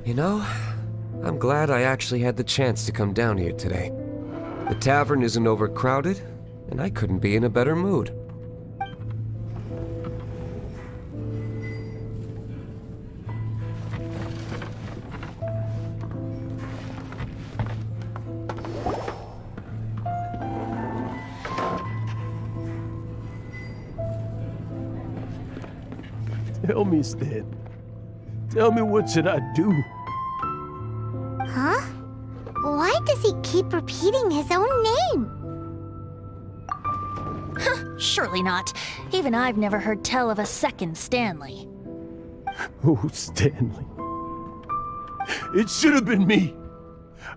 You know, I'm glad I actually had the chance to come down here today. The tavern isn't overcrowded, and I couldn't be in a better mood. Tell me, Stan. Tell me, what should I do? Huh? Why does he keep repeating his own name? Surely not. Even I've never heard tell of a second Stanley. Oh, Stanley. It should have been me.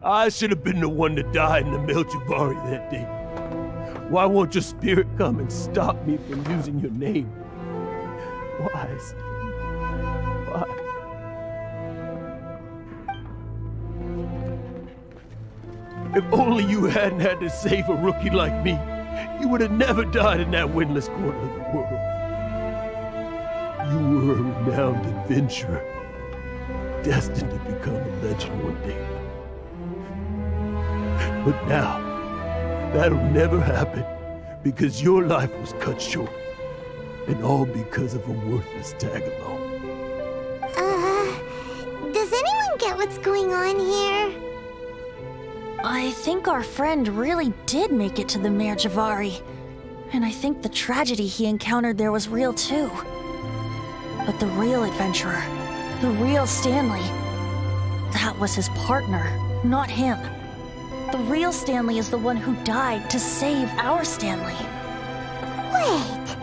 I should have been the one to die in the Melchivari that day. Why won't your spirit come and stop me from using your name? Why, Stanley? Why? If only you hadn't had to save a rookie like me, you would have never died in that windless corner of the world. You were a renowned adventurer, destined to become a legend one day. But now, that'll never happen, because your life was cut short, and all because of a worthless tag-along. Does anyone get what's going on here? I think our friend really did make it to the Melchivari, and I think the tragedy he encountered there was real too. But the real adventurer, the real Stanley, that was his partner, not him. The real Stanley is the one who died to save our Stanley. Wait,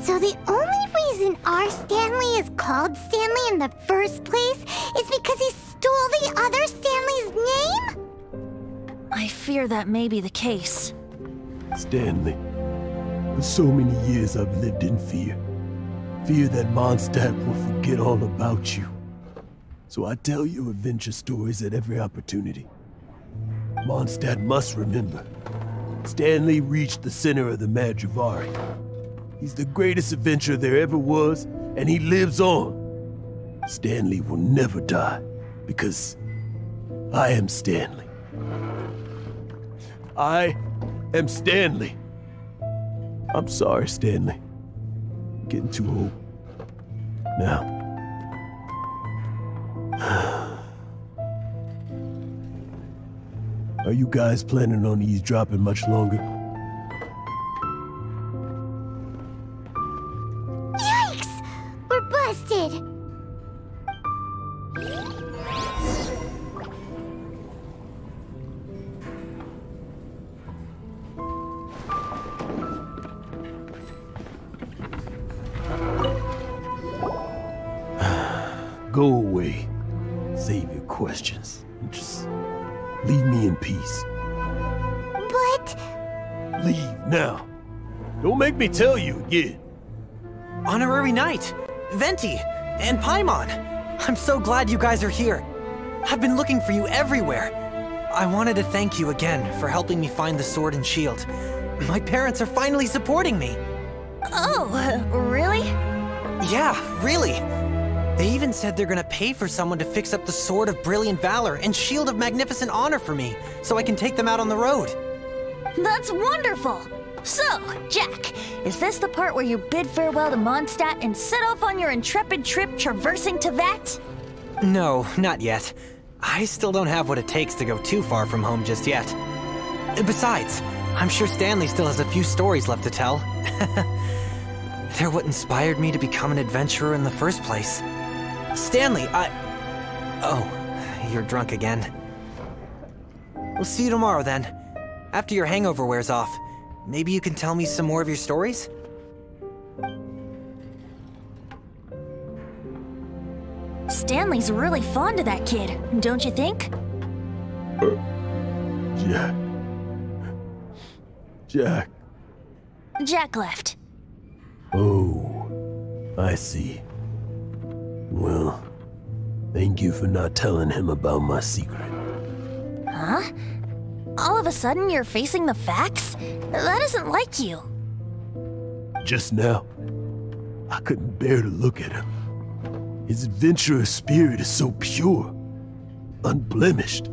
so the only reason our Stanley is called Stanley in the first place is because he stole the other Stanley's name? I fear that may be the case. Stanley, for so many years I've lived in fear. Fear that Mondstadt will forget all about you. So I tell you adventure stories at every opportunity. Mondstadt must remember. Stanley reached the center of the Melchivari. He's the greatest adventurer there ever was, and he lives on. Stanley will never die, because I am Stanley. I am Stanley. I'm sorry, Stanley. I'm getting too old. Now. Are you guys planning on eavesdropping much longer? Yikes! We're busted! go away. Save your questions. Just leave me in peace. But... Leave now. Don't make me tell you again. Honorary Knight, Venti, and Paimon. I'm so glad you guys are here. I've been looking for you everywhere. I wanted to thank you again for helping me find the sword and shield. My parents are finally supporting me. Oh, really? Yeah, really. They even said they're gonna pay for someone to fix up the Sword of Brilliant Valor and Shield of Magnificent Honor for me, so I can take them out on the road. That's wonderful! So, Jack, is this the part where you bid farewell to Mondstadt and set off on your intrepid trip traversing Tevat? No, not yet. I still don't have what it takes to go too far from home just yet. Besides, I'm sure Stanley still has a few stories left to tell. They're what inspired me to become an adventurer in the first place. Stanley, Oh, you're drunk again. We'll see you tomorrow then. After your hangover wears off, maybe you can tell me some more of your stories? Stanley's really fond of that kid, don't you think? Jack. Jack left. Oh, I see. Well, thank you for not telling him about my secret. Huh? All of a sudden you're facing the facts? That isn't like you. Just now, I couldn't bear to look at him. His adventurous spirit is so pure, unblemished.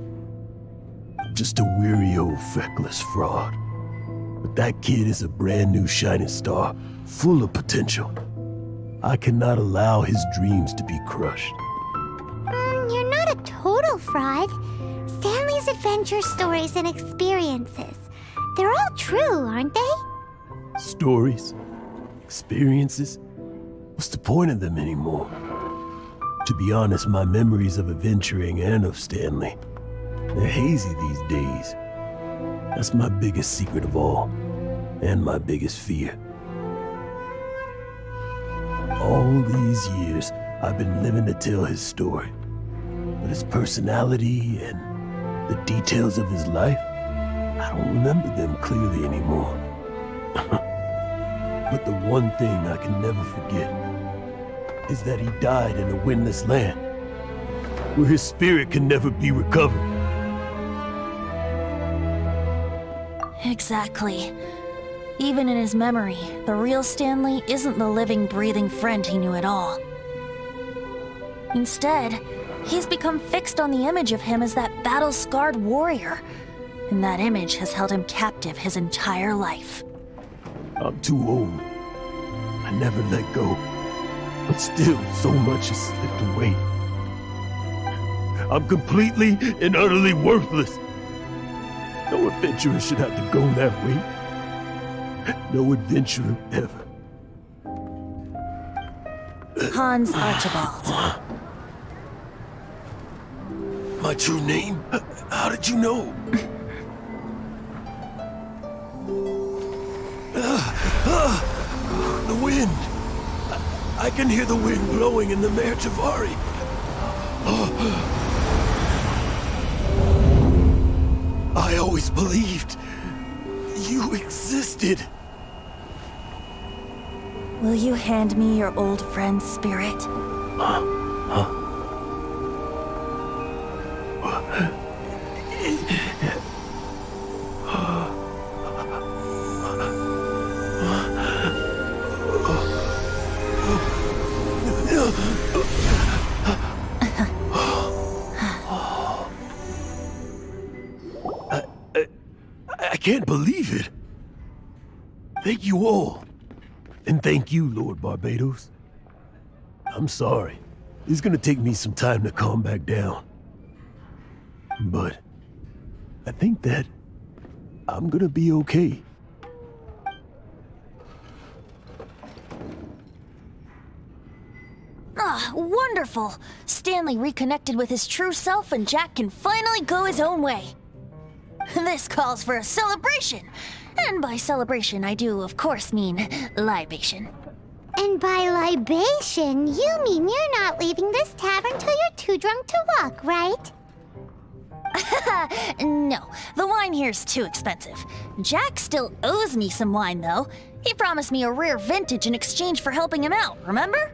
I'm just a weary old feckless fraud. But that kid is a brand new shining star, full of potential. I cannot allow his dreams to be crushed. You're not a total fraud. Stanley's adventure stories and experiences. They're all true, aren't they? Stories? Experiences? What's the point of them anymore? To be honest, my memories of adventuring and of Stanley, they're hazy these days. That's my biggest secret of all, and my biggest fear. All these years, I've been living to tell his story. But his personality and the details of his life, I don't remember them clearly anymore. But the one thing I can never forget is that he died in a windless land, where his spirit can never be recovered. Exactly. Even in his memory, the real Stanley isn't the living, breathing friend he knew at all. Instead, he's become fixed on the image of him as that battle-scarred warrior, and that image has held him captive his entire life. I'm too old. I never let go. But still, so much has slipped away. I'm completely and utterly worthless. No adventurer should have to go that way. No adventurer ever. Hans Archibald. My true name? How did you know? The wind. I can hear the wind blowing in the Mare Javari. I always believed you existed. Will you hand me your old friend's spirit? I can't believe it. Thank you all. And thank you, Lord Barbados. I'm sorry. It's gonna take me some time to calm back down. But I think that I'm gonna be okay. Ah, wonderful! Stanley reconnected with his true self and Jack can finally go his own way. This calls for a celebration! And by celebration, I do, of course, mean libation. And by libation, you mean you're not leaving this tavern till you're too drunk to walk, right? No, the wine here's too expensive. Jack still owes me some wine, though. He promised me a rare vintage in exchange for helping him out, remember?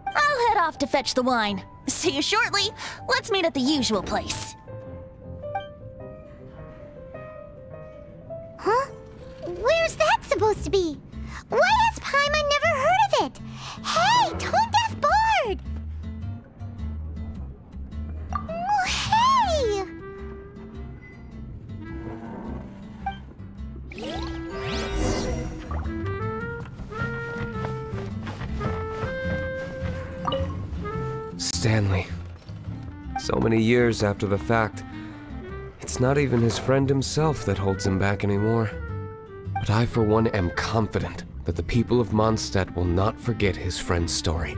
I'll head off to fetch the wine. See you shortly. Let's meet at the usual place. Huh? Where's that supposed to be? Why has Paimon never heard of it? Hey, Tone Deaf Bard! Oh, hey! Stanley. So many years after the fact, it's not even his friend himself that holds him back anymore. But I, for one, am confident that the people of Mondstadt will not forget his friend's story.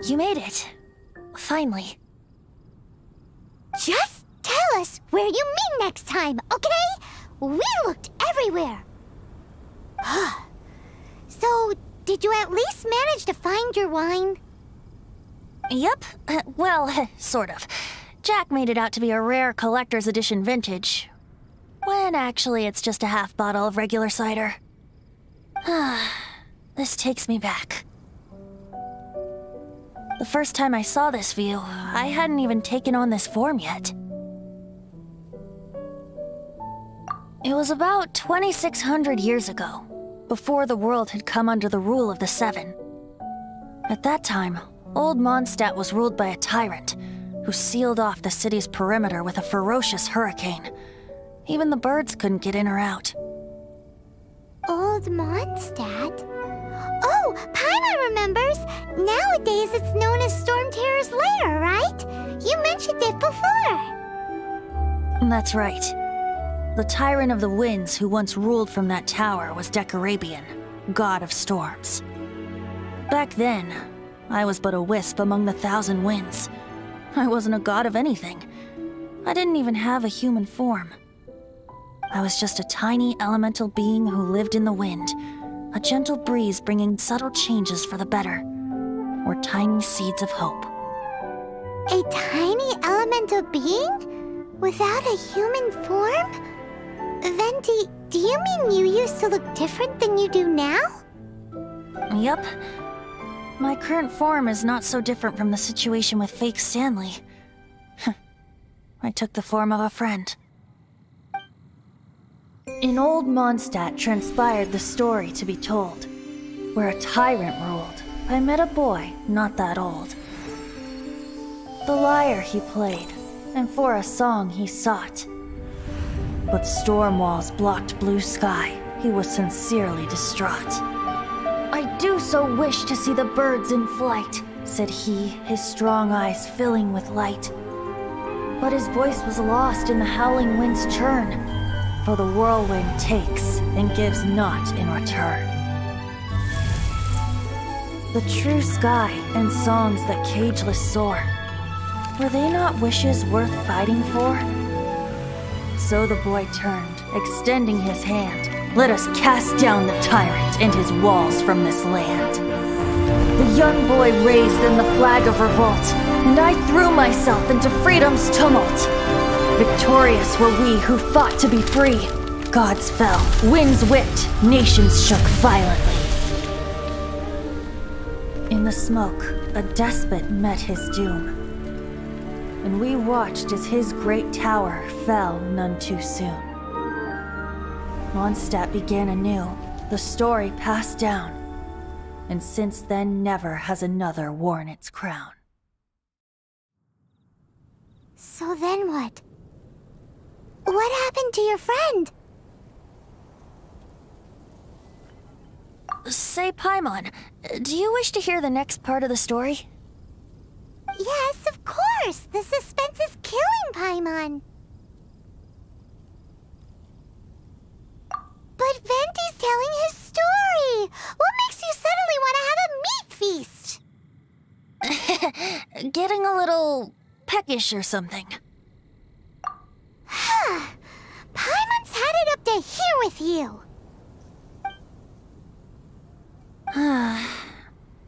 You made it. Finally. Just tell us where you meet next time, okay? We looked everywhere. So, did you at least manage to find your wine? Yep. Well, sort of. Jack made it out to be a rare collector's edition vintage, when actually it's just a half bottle of regular cider. This takes me back. The first time I saw this view, I hadn't even taken on this form yet. It was about 2,600 years ago, before the world had come under the rule of the Seven. At that time, old Mondstadt was ruled by a tyrant, who sealed off the city's perimeter with a ferocious hurricane. Even the birds couldn't get in or out. Old Mondstadt? Oh, Paimon remembers! Nowadays it's known as Storm Terror's lair, right? You mentioned it before. That's right. The Tyrant of the Winds who once ruled from that tower was Decarabian, god of storms. Back then, I was but a wisp among the 1,000 winds. I wasn't a god of anything. I didn't even have a human form. I was just a tiny elemental being who lived in the wind, a gentle breeze bringing subtle changes for the better, or tiny seeds of hope. A tiny elemental being? Without a human form? Venti, do you mean you used to look different than you do now? Yep. My current form is not so different from the situation with fake Stanley. I took the form of a friend. In old Mondstadt transpired the story to be told, where a tyrant ruled. I met a boy not that old. The lyre he played, and for a song he sought. But storm walls blocked blue sky. He was sincerely distraught. I do so wish to see the birds in flight, said he, his strong eyes filling with light. But his voice was lost in the howling wind's churn, for the whirlwind takes and gives not in return. The true sky and songs that cageless soar, were they not wishes worth fighting for? So the boy turned, extending his hand. Let us cast down the tyrant and his walls from this land. The young boy raised then the flag of revolt, and I threw myself into freedom's tumult. Victorious were we who fought to be free. Gods fell, winds whipped, nations shook violently. In the smoke, a despot met his doom, and we watched as his great tower fell none too soon. Mondstadt began anew, the story passed down, and since then never has another worn its crown. So then what? What happened to your friend? Say, Paimon, do you wish to hear the next part of the story? Yes, of course! The suspense is killing Paimon! But Venti's telling his story! What makes you suddenly want to have a meat feast? Getting a little peckish or something. Paimon's had it up to here with you!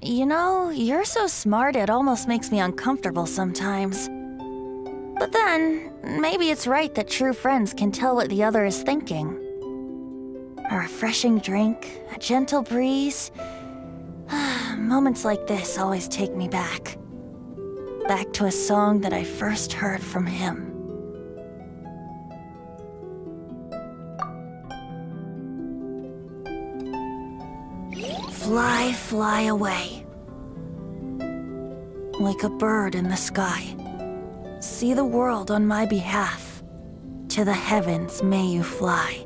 You know, you're so smart it almost makes me uncomfortable sometimes. But then, maybe it's right that true friends can tell what the other is thinking. A refreshing drink, a gentle breeze. Moments like this always take me back. Back to a song that I first heard from him. Fly, fly away. Like a bird in the sky. See the world on my behalf. To the heavens may you fly.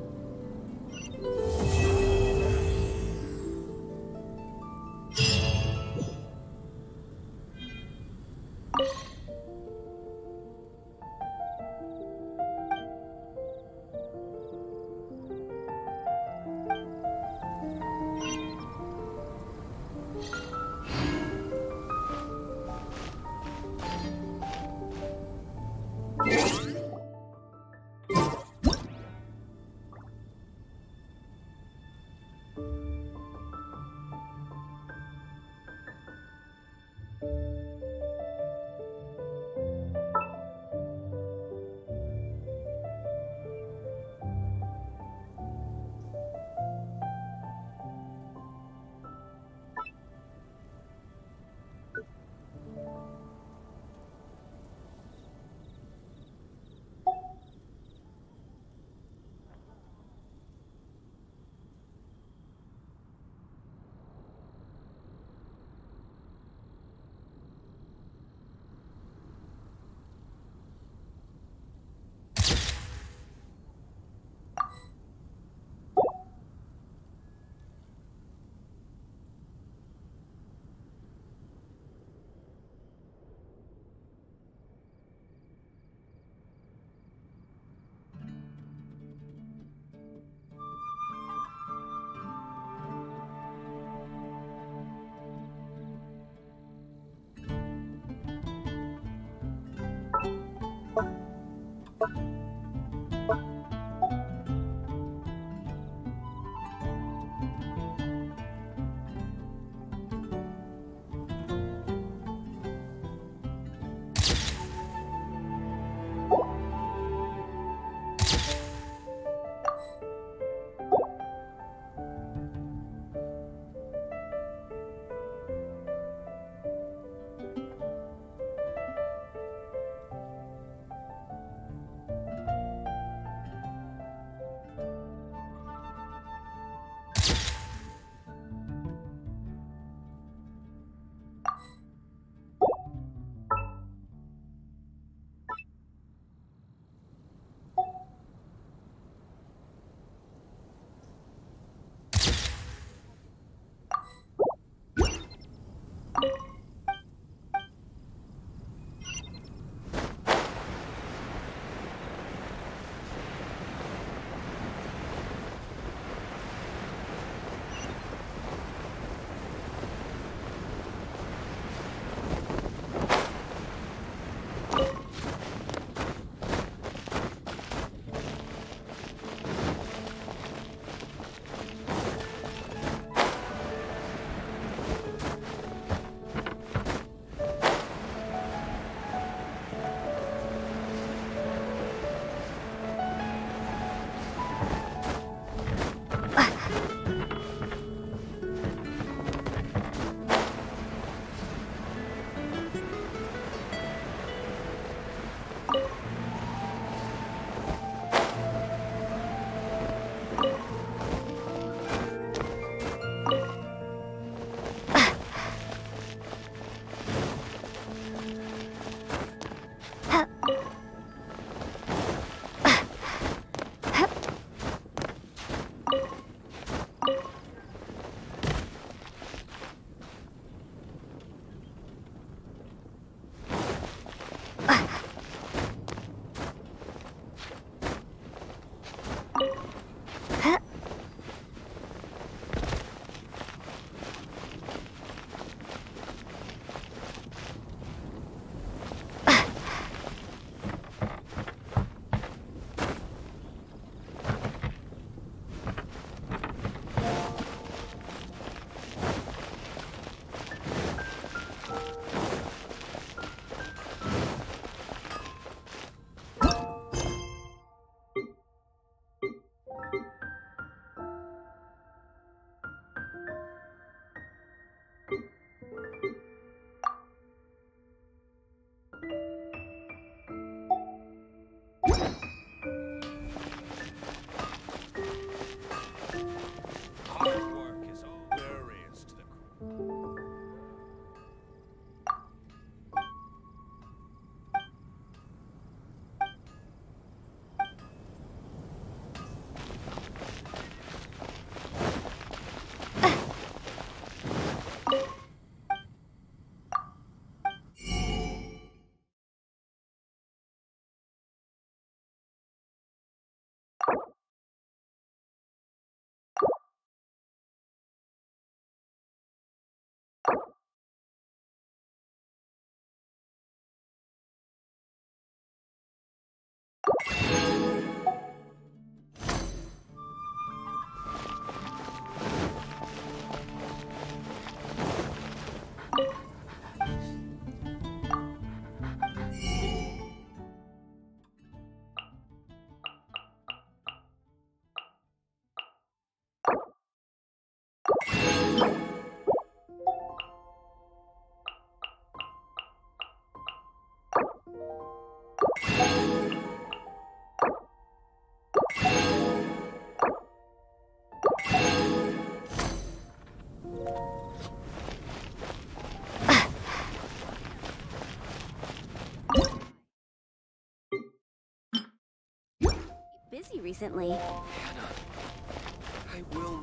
Busy recently. I will.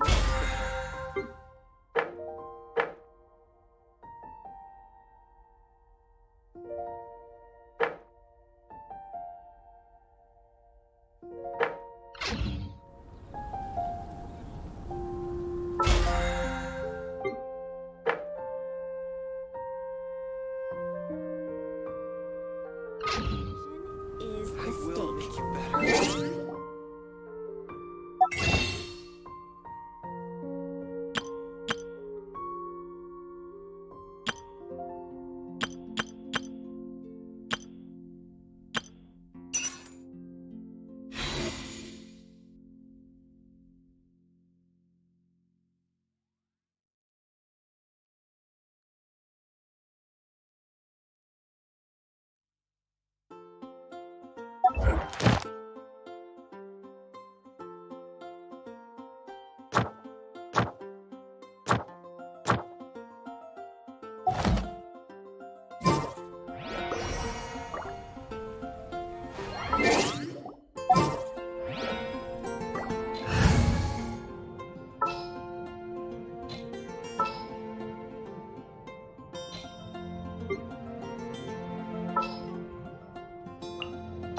Is the stake.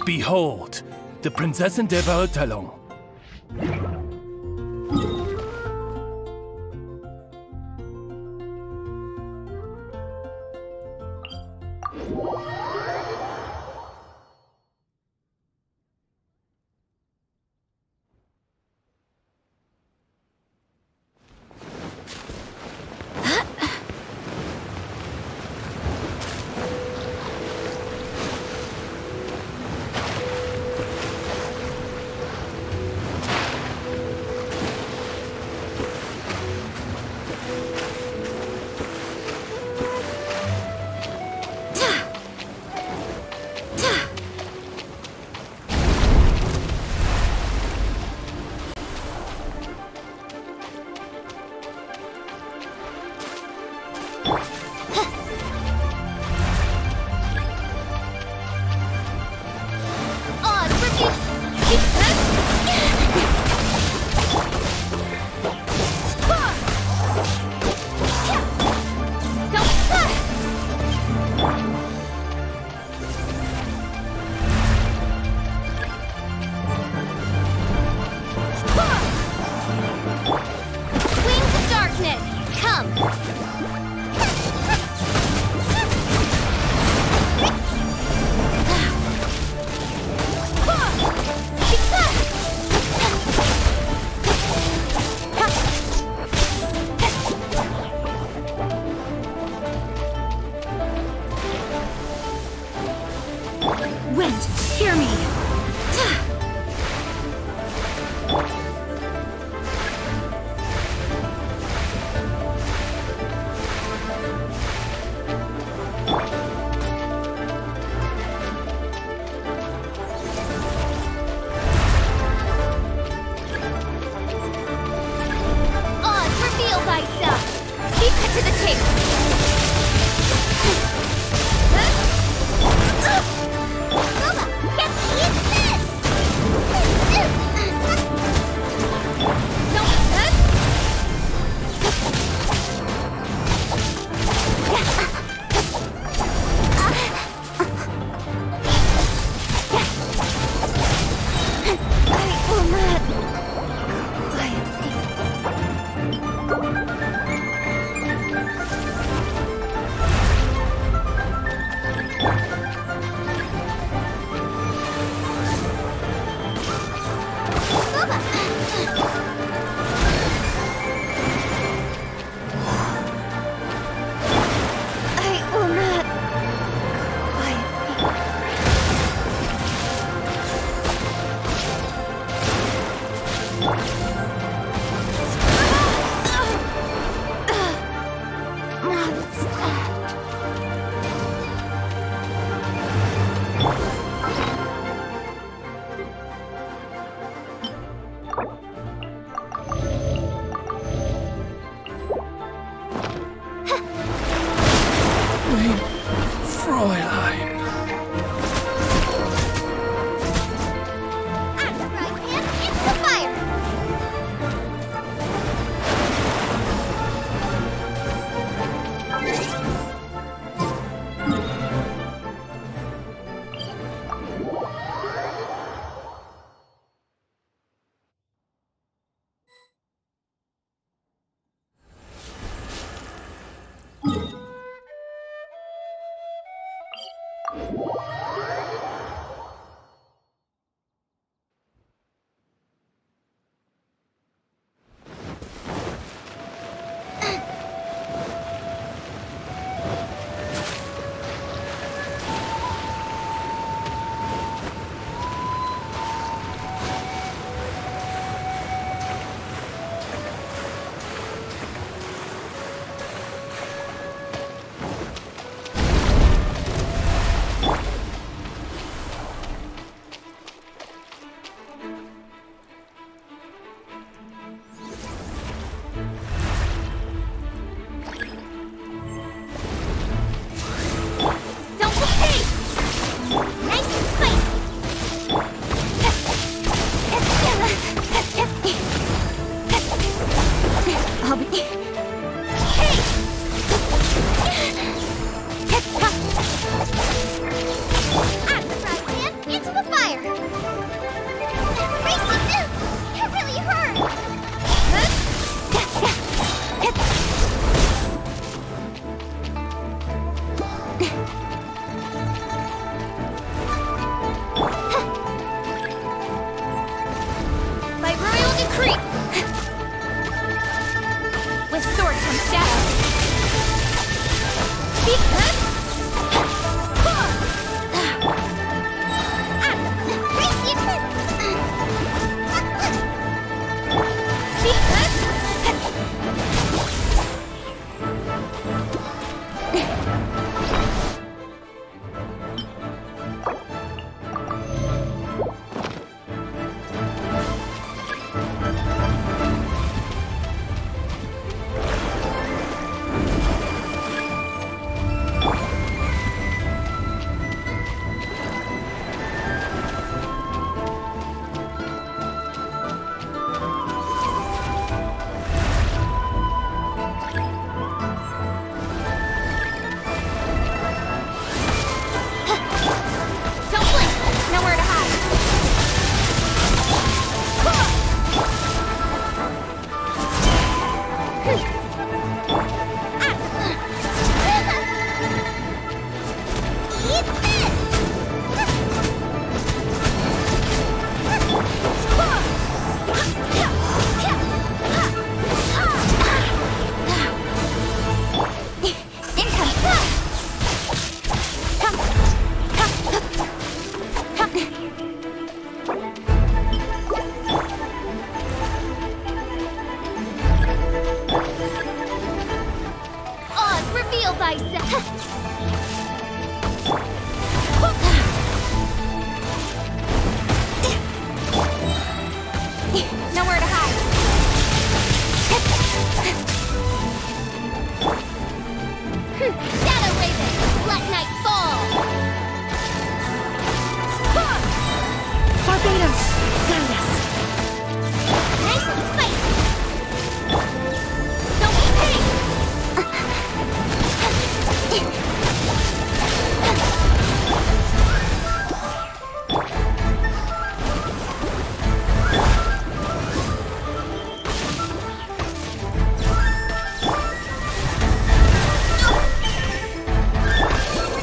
Behold, the Prinzessin der Verurteilung. Hear me! Fräulein. I'm the frying pan, it's the fire! Nowhere to hide. Shadow Raven, let night fall. Barbados, guide us. Nice and spicy. Don't be pig.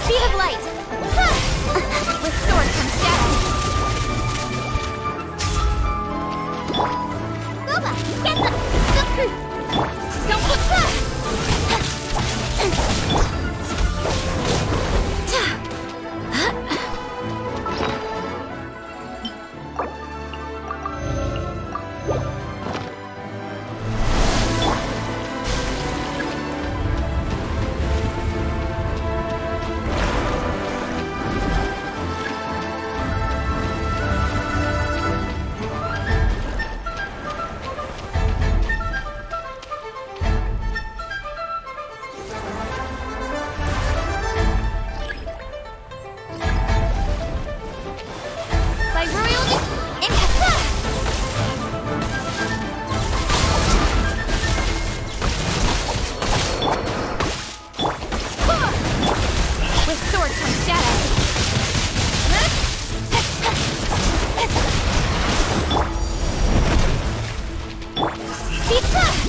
Speed of light. With sword comes shadow. Boba, get the... Don't look back! this sword comes shadow. Pizza!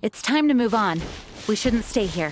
It's time to move on. We shouldn't stay here.